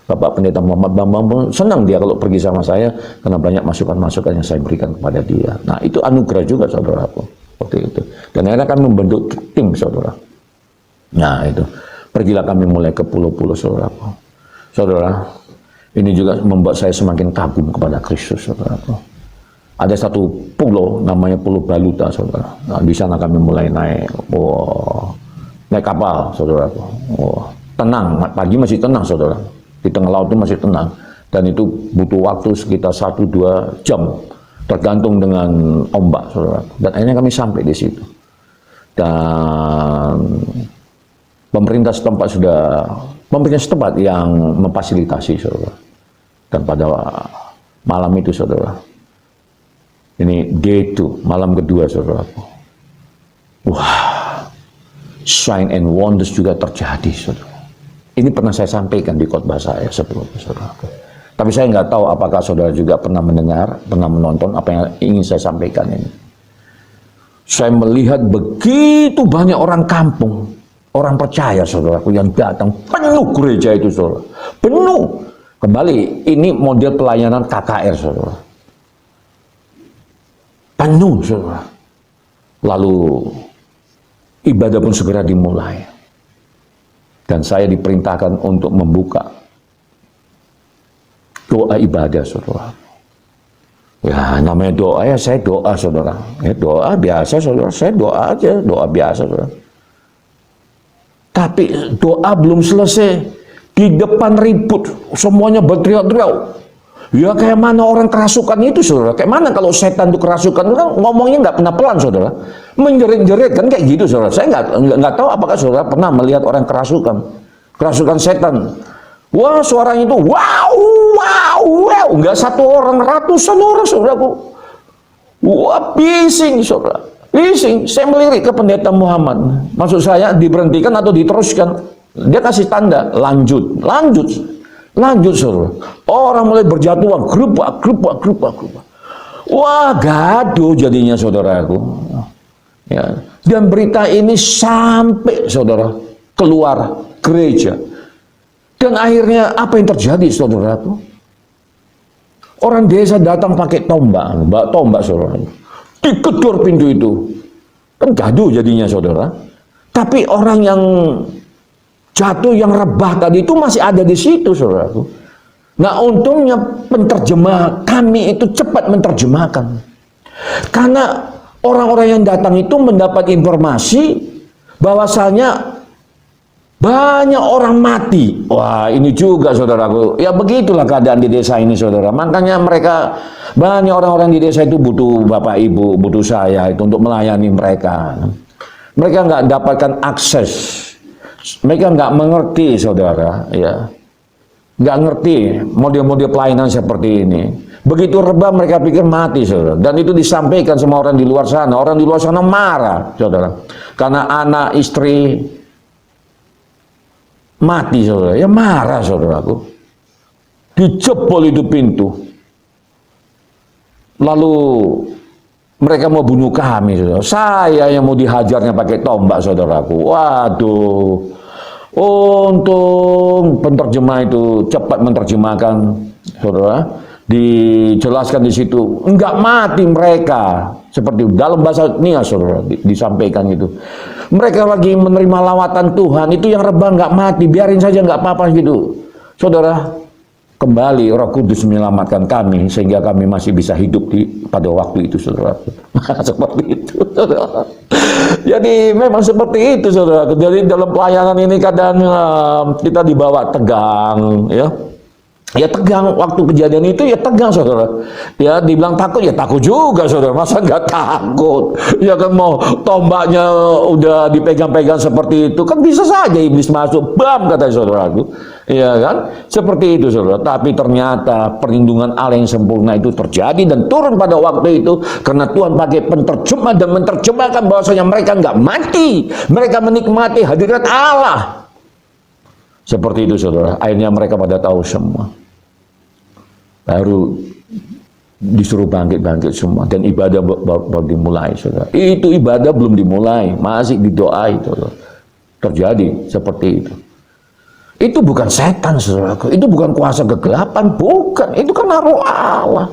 A: Bapak Pendeta Muhammad Bambang pun senang dia kalau pergi sama saya, karena banyak masukan-masukan yang saya berikan kepada dia. Nah, itu anugerah juga, saudara. Seperti itu. Dan akhirnya kami membentuk tim, saudara. Nah, itu. Pergilah kami mulai ke pulau-pulau, saudaraku. Saudara, ini juga membuat saya semakin kagum kepada Kristus, saudaraku. Ada satu pulau, namanya Pulau Baluta, saudara. Nah, di sana kami mulai naik kapal, saudaraku. Tenang, pagi masih tenang, saudara. Di tengah laut itu masih tenang. Dan itu butuh waktu sekitar 1-2 jam, tergantung dengan ombak, saudaraku. Dan akhirnya kami sampai di situ. Dan pemerintah setempat yang memfasilitasi, saudara. Dan pada malam itu, saudara, ini day 2, malam kedua, saudara. Wah, sign and wonders juga terjadi, saudara. Ini pernah saya sampaikan di khotbah saya sebelumnya, saudara. Tapi saya nggak tahu apakah saudara juga pernah mendengar, pernah menonton apa yang ingin saya sampaikan ini. Saya melihat begitu banyak orang kampung, orang percaya, saudaraku, yang datang penuh gereja itu, saudara. Penuh. Kembali, ini model pelayanan KKR, saudara. Penuh, saudara. Lalu ibadah pun segera dimulai. Dan saya diperintahkan untuk membuka doa ibadah, saudara. Ya, namanya doa, ya saya doa, saudara. Ya, doa biasa, saudara. Saya doa aja, doa biasa, saudara. Tapi doa belum selesai, di depan ribut, semuanya berteriak-teriak. Ya kayak mana orang kerasukan itu, saudara. Kayak mana kalau setan itu kerasukan, kan ngomongnya nggak pernah pelan, saudara. Menjerit-jerit kan kayak gitu, saudara. Saya nggak tahu apakah saudara pernah melihat orang kerasukan setan. Wah, suaranya itu wow, wow, wow. Nggak satu orang, ratusan orang, saudaraku. Wah, bising, saudara. Bising. Saya melirik ke Pendeta Muhammad. Maksud saya diberhentikan atau diteruskan. Dia kasih tanda, lanjut, saudara. Orang mulai berjatuhan, gerubak. Wah, gaduh jadinya, saudaraku. Ya. Dan berita ini sampai, saudara, keluar gereja. Dan akhirnya apa yang terjadi, saudaraku? Orang desa datang pakai tombak, saudara. Digedor pintu itu. Kan gaduh jadinya, saudara. Tapi orang yang jatuh, yang rebah tadi itu masih ada di situ, saudaraku. Nah, untungnya penterjemah kami itu cepat menerjemahkan. Karena orang-orang yang datang itu mendapat informasi bahwasanya Banyak orang mati. Wah, ini juga saudaraku. Ya begitulah keadaan di desa ini, saudara. Makanya mereka, banyak orang-orang di desa itu butuh Bapak Ibu, butuh saya itu untuk melayani mereka. Mereka nggak dapatkan akses. Mereka nggak mengerti, saudara. Ya, nggak ngerti model-model pelayanan seperti ini. Begitu rebah mereka pikir mati, saudara. Dan itu disampaikan sama orang di luar sana. Orang di luar sana marah, saudara. Karena anak, istri mati, saudara. Ya marah, saudaraku. Dijebol itu pintu. Lalu mereka mau bunuh kami, saudara. Saya yang mau dihajarnya pakai tombak, saudaraku. Waduh. Untung penerjemah itu cepat menerjemahkan, saudara. Dijelaskan di situ, enggak mati mereka. Seperti dalam bahasa Nia, saudara, disampaikan itu. Mereka lagi menerima lawatan Tuhan, itu yang rebah nggak mati, biarin saja nggak apa-apa gitu. Saudara, kembali Roh Kudus menyelamatkan kami sehingga kami masih bisa hidup pada waktu itu, saudara. Seperti itu, saudara. Jadi memang seperti itu, saudara. Jadi dalam pelayanan ini kadang kita dibawa tegang, ya. Ya tegang, waktu kejadian itu ya tegang, saudara. Ya dibilang takut, ya takut juga, saudara. Masa nggak takut? Ya kan mau tombaknya udah dipegang-pegang seperti itu, kan bisa saja iblis masuk, bam, kata saudaraku. Ya kan? Seperti itu, saudara. Tapi ternyata perlindungan Allah yang sempurna itu terjadi dan turun pada waktu itu karena Tuhan pakai penterjemah dan menerjemahkan bahwasanya mereka nggak mati, mereka menikmati hadirat Allah. Seperti itu, saudara. Akhirnya mereka pada tahu semua. Baru disuruh bangkit-bangkit semua. Dan ibadah baru dimulai, saudara. Itu ibadah belum dimulai. Masih didoai, saudara. Terjadi seperti itu. Itu bukan setan, saudara. Itu bukan kuasa kegelapan. Bukan. Itu karena roh Allah.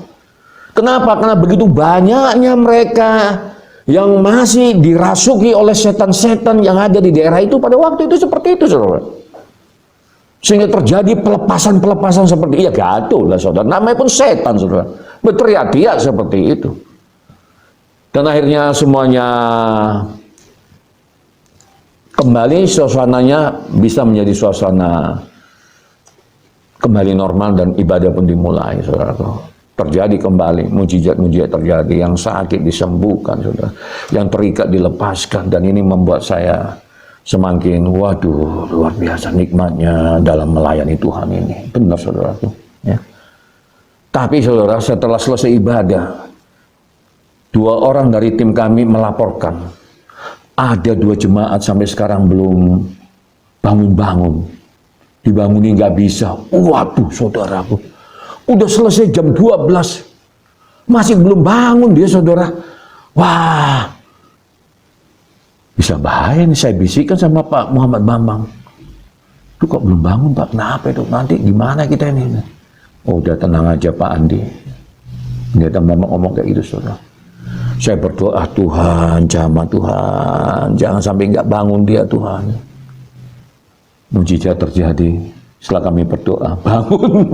A: Kenapa? Karena begitu banyaknya mereka yang masih dirasuki oleh setan-setan yang ada di daerah itu pada waktu itu seperti itu, saudara. Sehingga terjadi pelepasan-pelepasan seperti iya gaduh lah, saudara. Namanya pun setan, saudara. Berteriak-teriak seperti itu. Dan akhirnya semuanya kembali, suasananya bisa menjadi suasana kembali normal dan ibadah pun dimulai, saudara. Terjadi kembali, mujizat-mujizat terjadi. Yang sakit disembuhkan, saudara. Yang terikat dilepaskan. Dan ini membuat saya semakin, waduh, luar biasa nikmatnya dalam melayani Tuhan ini. Benar, saudaraku. Ya. Tapi, saudara, setelah selesai ibadah, 2 orang dari tim kami melaporkan, ada 2 jemaat sampai sekarang belum bangun-bangun. Dibangunin nggak bisa. Waduh, saudaraku. Udah selesai jam 12. Masih belum bangun dia, saudara. Wah, bisa bahaya nih, saya bisikkan sama Pak Muhammad Bambang. Itu kok belum bangun, Pak? Kenapa itu? Nanti gimana kita ini? Oh, udah tenang aja, Pak Andi. Ternyata Bambang ngomong kayak gitu, saudara. Saya berdoa, Tuhan, jamah Tuhan, jangan sampai nggak bangun dia, Tuhan. Mujizat terjadi. Setelah kami berdoa, bangun.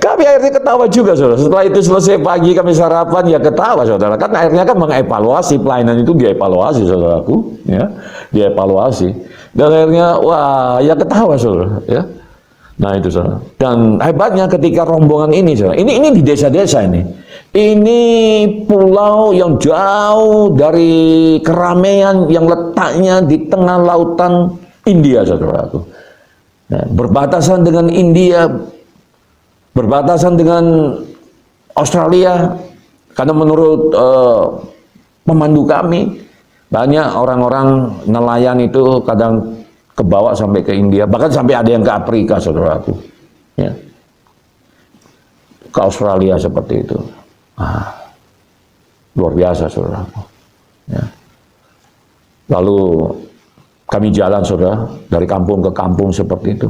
A: Kami akhirnya ketawa juga, saudara. Setelah itu selesai pagi kami sarapan, ya ketawa, saudara. Kan akhirnya kan mengevaluasi pelayanan itu, dievaluasi, saudaraku, ya, dievaluasi. Dan akhirnya, wah, ya ketawa, saudara, ya. Nah itu, saudara. Dan hebatnya ketika rombongan ini, saudara, ini di desa-desa ini. Ini pulau yang jauh dari keramaian yang letaknya di tengah lautan India, saudaraku. Nah, berbatasan dengan India, berbatasan dengan Australia, karena menurut pemandu kami, banyak orang-orang nelayan itu kadang kebawa sampai ke India, bahkan sampai ada yang ke Afrika, saudaraku, ya, ke Australia seperti itu. Luar biasa, saudaraku, ya. Lalu kami jalan, saudara, dari kampung ke kampung seperti itu.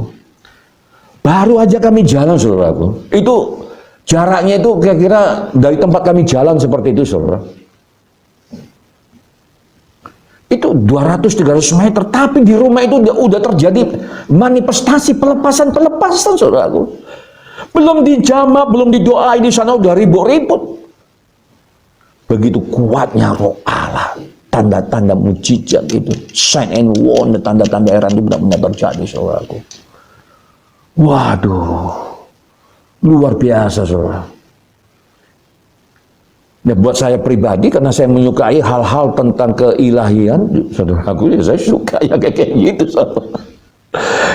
A: Baru aja kami jalan, saudaraku, itu jaraknya itu kira-kira dari tempat kami jalan seperti itu, saudara, itu 200-300 meter, tapi di rumah itu udah terjadi manifestasi pelepasan, saudaraku. Belum dijamah, belum didoai, di sana udah ribut-ribut. Begitu kuatnya roh Allah tanda-tanda mujizat itu, sign and wonder, tanda-tanda heran itu benar-benar terjadi, saudaraku. Waduh, luar biasa, saudara. Nah, buat saya pribadi, karena saya menyukai hal-hal tentang keilahian, saudaraku, ya saya suka ya kayak gitu, saudara.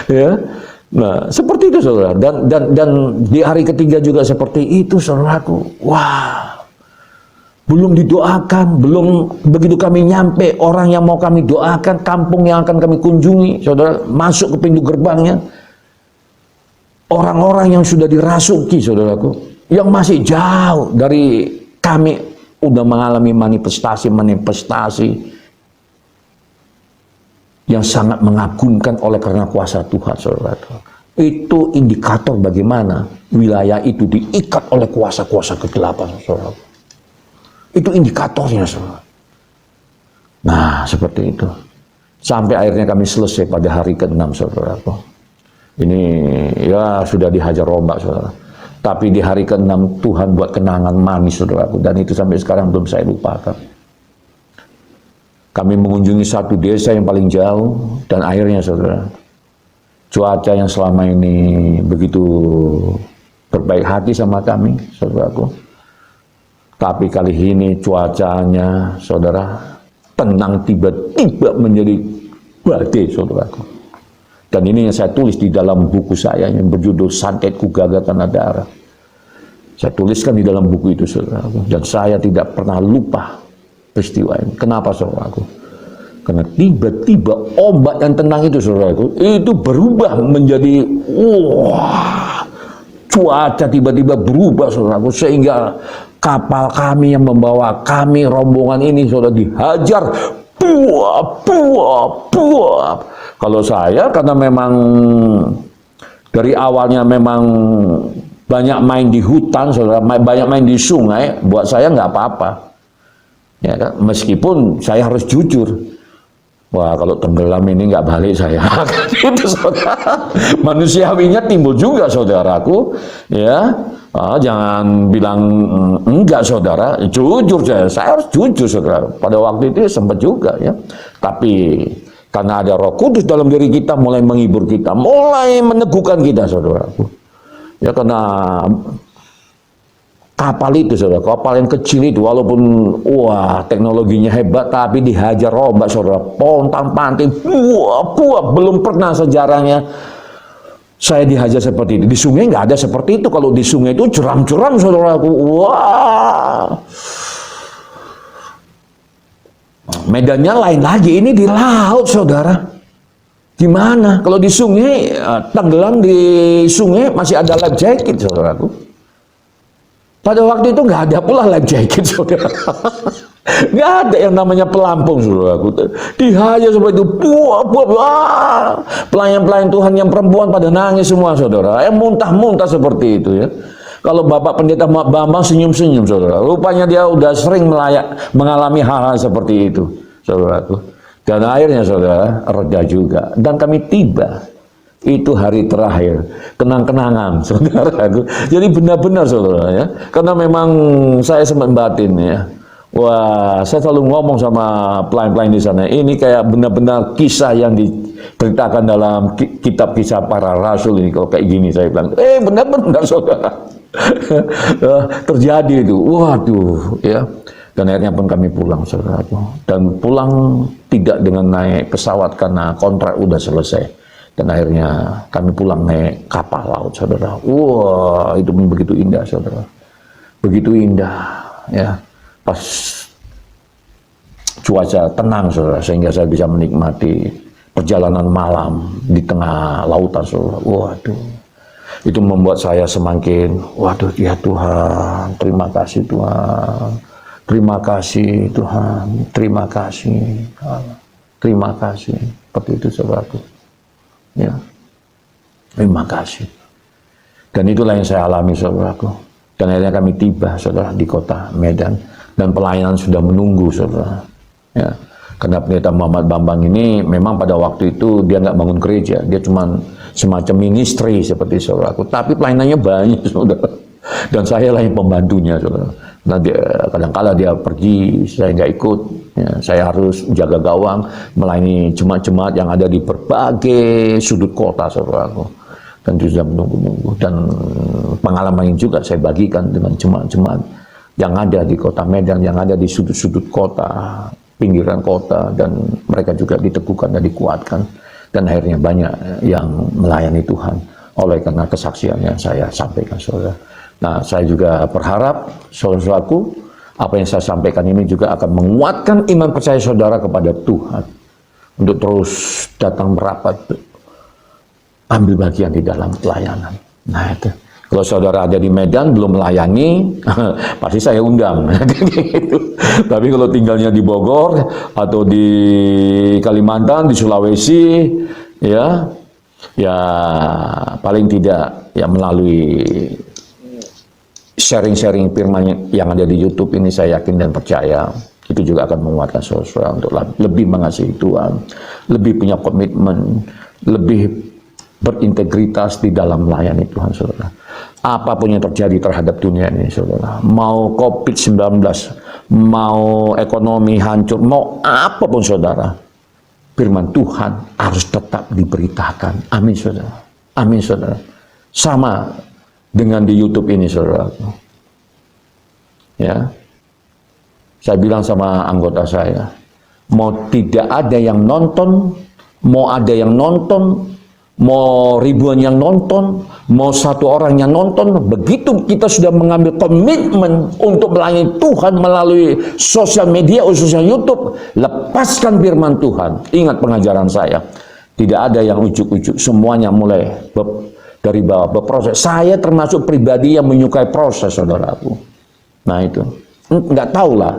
A: Ya, nah seperti itu, saudara. Dan di hari ketiga juga seperti itu, saudaraku. Wah, belum didoakan, belum begitu kami nyampe, orang yang mau kami doakan, kampung yang akan kami kunjungi, saudara, masuk ke pintu gerbangnya, orang-orang yang sudah dirasuki, saudaraku, yang masih jauh dari kami, udah mengalami manifestasi yang sangat mengagumkan oleh karena kuasa Tuhan, saudaraku. Itu indikator bagaimana wilayah itu diikat oleh kuasa-kuasa kegelapan, saudaraku. Itu indikatornya, saudara. Nah, seperti itu. Sampai akhirnya kami selesai pada hari ke-6, saudaraku. Ini ya sudah dihajar ombak, saudara. Tapi di hari ke-6 Tuhan buat kenangan manis, saudaraku. Dan itu sampai sekarang belum saya lupakan. Kami mengunjungi satu desa yang paling jauh. Dan akhirnya, saudara, cuaca yang selama ini begitu berbaik hati sama kami, saudaraku. Tapi kali ini cuacanya, saudara, tenang tiba-tiba menjadi badai, saudaraku. Dan ini yang saya tulis di dalam buku saya yang berjudul Santetku Gagah Tanah Darah. Saya tuliskan di dalam buku itu, saudaraku. Dan saya tidak pernah lupa peristiwa ini. Kenapa, saudaraku? Karena tiba-tiba ombak yang tenang itu, saudaraku, itu berubah menjadi wah, cuaca tiba-tiba berubah, saudaraku, sehingga kapal kami yang membawa kami rombongan ini sudah dihajar puap. Kalau saya karena memang dari awalnya memang banyak main di hutan, saudara, banyak main di sungai, buat saya nggak apa-apa. Ya kan? Meskipun saya harus jujur. Wah, kalau tenggelam ini nggak balik saya. Itu, saudara. Manusiawinya timbul juga, saudaraku. Ya. Jangan bilang enggak, saudara. Jujur saya harus jujur, saudara. Pada waktu itu sempat juga, ya. Tapi karena ada Roh Kudus dalam diri kita, mulai menghibur kita, mulai meneguhkan kita, saudaraku. Ya, karena kapal itu, saudara, kapal yang kecil itu, walaupun wah teknologinya hebat, tapi dihajar ombak, saudara, pontang-panting, belum pernah sejarahnya saya dihajar seperti itu. Di sungai nggak ada seperti itu. Kalau di sungai itu curam-curam, saudaraku. Wah, medannya lain lagi. Ini di laut, saudara. Gimana? Kalau di sungai, tenggelam di sungai masih ada life jacket, saudaraku. Pada waktu itu nggak ada pula life jacket, saudara. Nggak ada yang namanya pelampung, saudaraku. Dihajar seperti itu, pelayan-pelayan Tuhan yang perempuan pada nangis semua, saudara. Muntah-muntah seperti itu, ya. Kalau Bapak Pendeta Bambang senyum-senyum, saudara. Rupanya dia udah sering mengalami hal-hal seperti itu, saudaraku. Dan akhirnya, saudara, reda juga. Dan kami tiba. Itu hari terakhir, kenang-kenangan, saudaraku. Jadi benar-benar, saudara, ya. Karena memang saya sempat batin, ya. Wah, saya selalu ngomong sama pelayan-pelayan di sana. Ini kayak benar-benar kisah yang diceritakan dalam kitab kisah para rasul ini. Kalau kayak gini saya bilang, benar-benar, saudara. Terjadi itu. Waduh, ya. Dan akhirnya pun kami pulang, saudaraku. Dan pulang tidak dengan naik pesawat karena kontrak udah selesai. Dan akhirnya kami pulang naik kapal laut, saudara. Wah, itu begitu indah, saudara. Begitu indah, ya. Pas cuaca tenang, saudara, sehingga saya bisa menikmati perjalanan malam di tengah lautan, saudara. Waduh, itu membuat saya semakin, waduh, ya Tuhan, terima kasih Tuhan, terima kasih Tuhan, terima kasih, terima kasih, seperti itu, saudaraku. Ya, terima kasih. Dan itulah yang saya alami, saudaraku. Dan akhirnya kami tiba, saudara, di kota Medan. Dan pelayanan sudah menunggu, saudara. Ya, karena Pendeta Muhammad Bambang ini memang pada waktu itu dia nggak bangun gereja, dia cuma semacam ministry seperti, saudaraku. Tapi pelayanannya banyak, saudara. Dan saya lah yang pembantunya, saudara. Nah, kadang-kala dia pergi, saya nggak ikut. Ya, saya harus jaga gawang, melayani jemaat-jemaat yang ada di berbagai sudut kota, saudaraku. Dan sudah menunggu-nunggu. Dan pengalaman ini juga saya bagikan dengan jemaat-jemaat yang ada di kota Medan, yang ada di sudut-sudut kota, pinggiran kota, dan mereka juga diteguhkan dan dikuatkan. Dan akhirnya banyak yang melayani Tuhan oleh karena kesaksian yang saya sampaikan, saudara. Nah, saya juga berharap, saudaraku, apa yang saya sampaikan ini juga akan menguatkan iman percaya saudara kepada Tuhan untuk terus datang merapat, ambil bagian di dalam pelayanan. Nah, itu. Kalau saudara ada di Medan belum melayani, pasti saya undang. Gitu. Tapi kalau tinggalnya di Bogor atau di Kalimantan, di Sulawesi, ya paling tidak ya melalui sharing-sharing firman yang ada di YouTube ini, saya yakin dan percaya itu juga akan menguatkan saudara untuk lebih mengasihi Tuhan, lebih punya komitmen, lebih berintegritas di dalam melayani Tuhan, saudara. Apapun yang terjadi terhadap dunia ini, saudara, mau COVID-19, mau ekonomi hancur, mau apapun, saudara, firman Tuhan harus tetap diberitakan. Amin, saudara. Amin, saudara. Sama dengan di YouTube ini, saudara. Ya, saya bilang sama anggota saya, mau tidak ada yang nonton, mau ada yang nonton, mau ribuan yang nonton, mau satu orang yang nonton, begitu kita sudah mengambil komitmen untuk melayani Tuhan melalui sosial media, khususnya YouTube, lepaskan firman Tuhan. Ingat pengajaran saya, tidak ada yang ujuk-ujuk, semuanya mulai dari bawah, berproses. Saya termasuk pribadi yang menyukai proses, saudaraku. Nah itu, nggak tahu lah.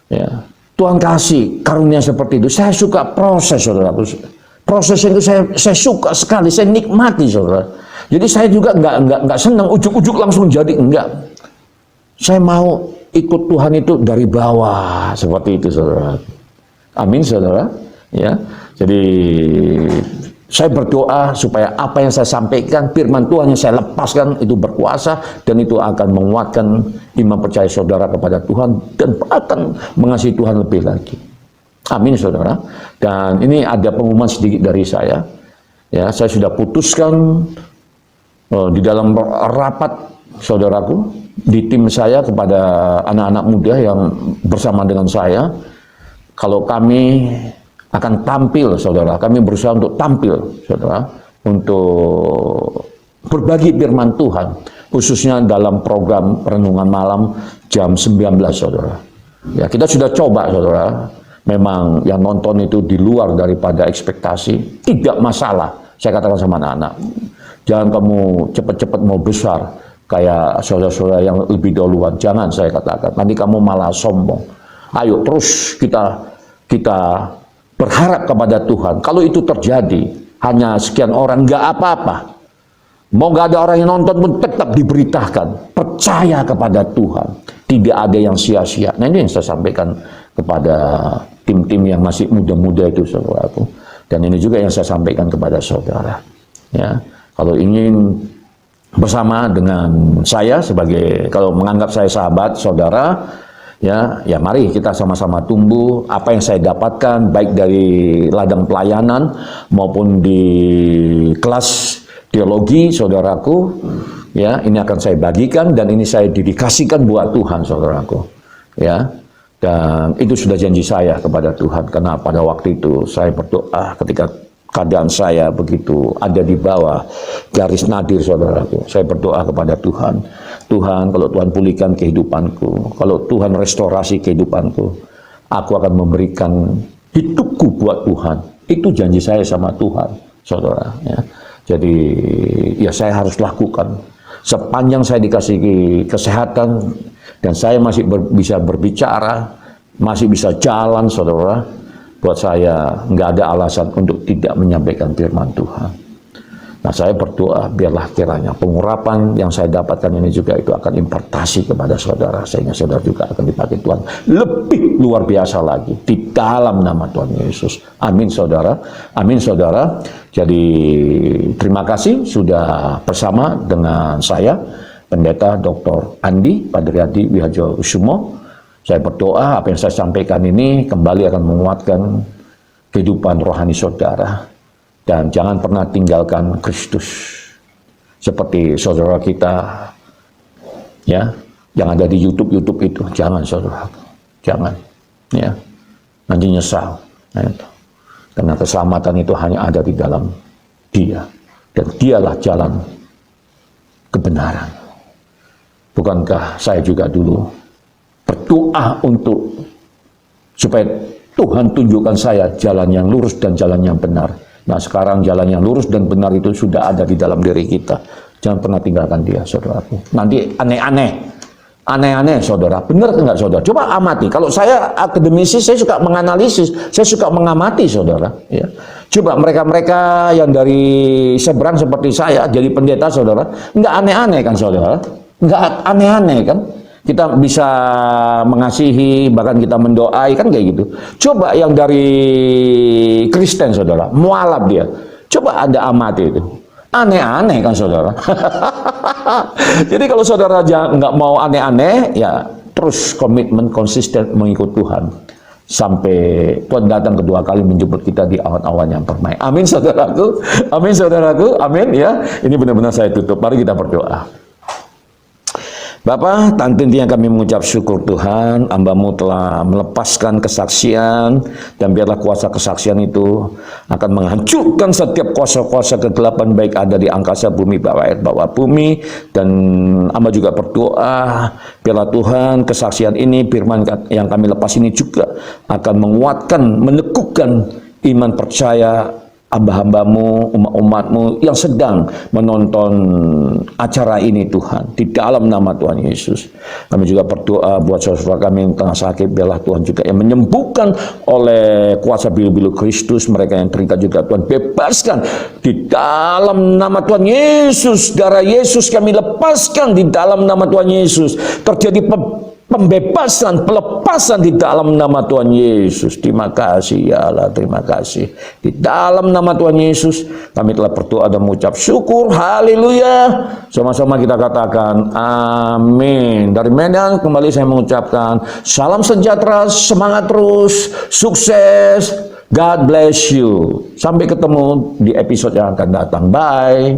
A: Ya. Tuhan kasih karunia seperti itu. Saya suka proses, saudaraku. Proses itu saya suka sekali, saya nikmati, saudara. Jadi saya juga nggak senang ujuk-ujuk langsung jadi, enggak. Saya mau ikut Tuhan itu dari bawah, seperti itu, saudara. Amin, saudara. Ya, jadi saya berdoa supaya apa yang saya sampaikan, firman Tuhan yang saya lepaskan itu berkuasa, dan itu akan menguatkan iman percaya saudara kepada Tuhan, dan akan mengasihi Tuhan lebih lagi. Amin, saudara. Dan ini ada pengumuman sedikit dari saya. Ya, saya sudah putuskan di dalam rapat, saudaraku, di tim saya kepada anak-anak muda yang bersama dengan saya, kalau kami akan tampil, saudara, kami berusaha untuk tampil, saudara, untuk berbagi firman Tuhan, khususnya dalam program renungan malam jam 19, saudara. Ya, kita sudah coba, saudara. Memang yang nonton itu di luar daripada ekspektasi, tidak masalah. Saya katakan sama anak-anak, jangan kamu cepat-cepat mau besar kayak saudara-saudara yang lebih duluan. Jangan, saya katakan, nanti kamu malah sombong. Ayo terus kita berharap kepada Tuhan. Kalau itu terjadi, hanya sekian orang, nggak apa-apa. Mau nggak ada orang yang nonton pun tetap diberitakan. Percaya kepada Tuhan. Tidak ada yang sia-sia. Nah, ini yang saya sampaikan kepada tim-tim yang masih muda-muda itu, saudaraku. Dan ini juga yang saya sampaikan kepada saudara. Ya, kalau ingin bersama dengan saya sebagai, kalau menganggap saya sahabat, saudara, ya mari kita sama-sama tumbuh. Apa yang saya dapatkan baik dari ladang pelayanan maupun di kelas teologi, saudaraku, ya ini akan saya bagikan dan ini saya dedikasikan buat Tuhan, saudaraku. Ya, dan itu sudah janji saya kepada Tuhan, karena pada waktu itu saya berdoa ketika keadaan saya begitu ada di bawah garis nadir, saudaraku. Saya berdoa kepada Tuhan, Tuhan, kalau Tuhan pulihkan kehidupanku, kalau Tuhan restorasi kehidupanku, aku akan memberikan hidupku buat Tuhan. Itu janji saya sama Tuhan, saudara. Ya. Jadi ya saya harus lakukan. Sepanjang saya dikasih kesehatan dan saya masih bisa berbicara, masih bisa jalan, saudara, buat saya nggak ada alasan untuk tidak menyampaikan firman Tuhan. Nah, saya berdoa biarlah kiranya pengurapan yang saya dapatkan ini juga itu akan impartasi kepada saudara, sehingga saudara juga akan dipakai Tuhan lebih luar biasa lagi di dalam nama Tuhan Yesus. Amin, saudara. Amin, saudara. Jadi terima kasih sudah bersama dengan saya Pendeta Dr. Andi Padriadi Wihajo Usumo. Saya berdoa apa yang saya sampaikan ini kembali akan menguatkan kehidupan rohani saudara. Dan jangan pernah tinggalkan Kristus. Seperti saudara kita ya, yang ada di YouTube itu. Jangan saudara. Jangan. Ya. Nanti nyesal. Nah, karena keselamatan itu hanya ada di dalam Dia. Dan Dialah jalan kebenaran. Bukankah saya juga dulu berdoa untuk supaya Tuhan tunjukkan saya jalan yang lurus dan jalan yang benar. Nah sekarang jalan yang lurus dan benar itu sudah ada di dalam diri kita. Jangan pernah tinggalkan Dia, saudaraku. Nanti aneh-aneh saudara. Benar enggak saudara? Coba amati. Kalau saya akademisi, saya suka menganalisis, saya suka mengamati saudara. Ya. Coba mereka-mereka yang dari seberang seperti saya jadi pendeta saudara, enggak aneh-aneh kan saudara? Enggak aneh-aneh kan? Kita bisa mengasihi, bahkan kita mendoai, kan kayak gitu. Coba yang dari Kristen, saudara, mualaf dia. Coba Anda amati itu. Aneh-aneh kan, saudara. Jadi kalau saudara nggak mau aneh-aneh, ya terus komitmen konsisten mengikut Tuhan. Sampai Tuhan datang kedua kali menjemput kita di awan-awan yang permai. Amin, saudaraku. Amin, saudaraku. Amin, ya. Ini benar-benar saya tutup. Mari kita berdoa. Bapa, tentunya kami mengucap syukur Tuhan, hamba-Mu telah melepaskan kesaksian, dan biarlah kuasa kesaksian itu akan menghancurkan setiap kuasa-kuasa kegelapan baik ada di angkasa bumi, bawah bumi, dan hamba juga berdoa, biarlah Tuhan kesaksian ini, firman yang kami lepas ini juga akan menguatkan, meneguhkan iman percaya hamba-hamba-Mu, umat-umat-Mu yang sedang menonton acara ini Tuhan, di dalam nama Tuhan Yesus. Kami juga berdoa buat saudara kami yang tengah sakit, biarlah Tuhan juga yang menyembuhkan oleh kuasa bilu-bilu Kristus, mereka yang terikat juga Tuhan bebaskan di dalam nama Tuhan Yesus. Darah Yesus kami lepaskan di dalam nama Tuhan Yesus. Terjadi pembebasan, pelepasan di dalam nama Tuhan Yesus. Terima kasih ya Allah, terima kasih. Di dalam nama Tuhan Yesus kami telah berdoa dan mengucap syukur. Haleluya. Sama-sama kita katakan amin. Dari Medan kembali saya mengucapkan salam sejahtera, semangat terus, sukses. God bless you. Sampai ketemu di episode yang akan datang. Bye.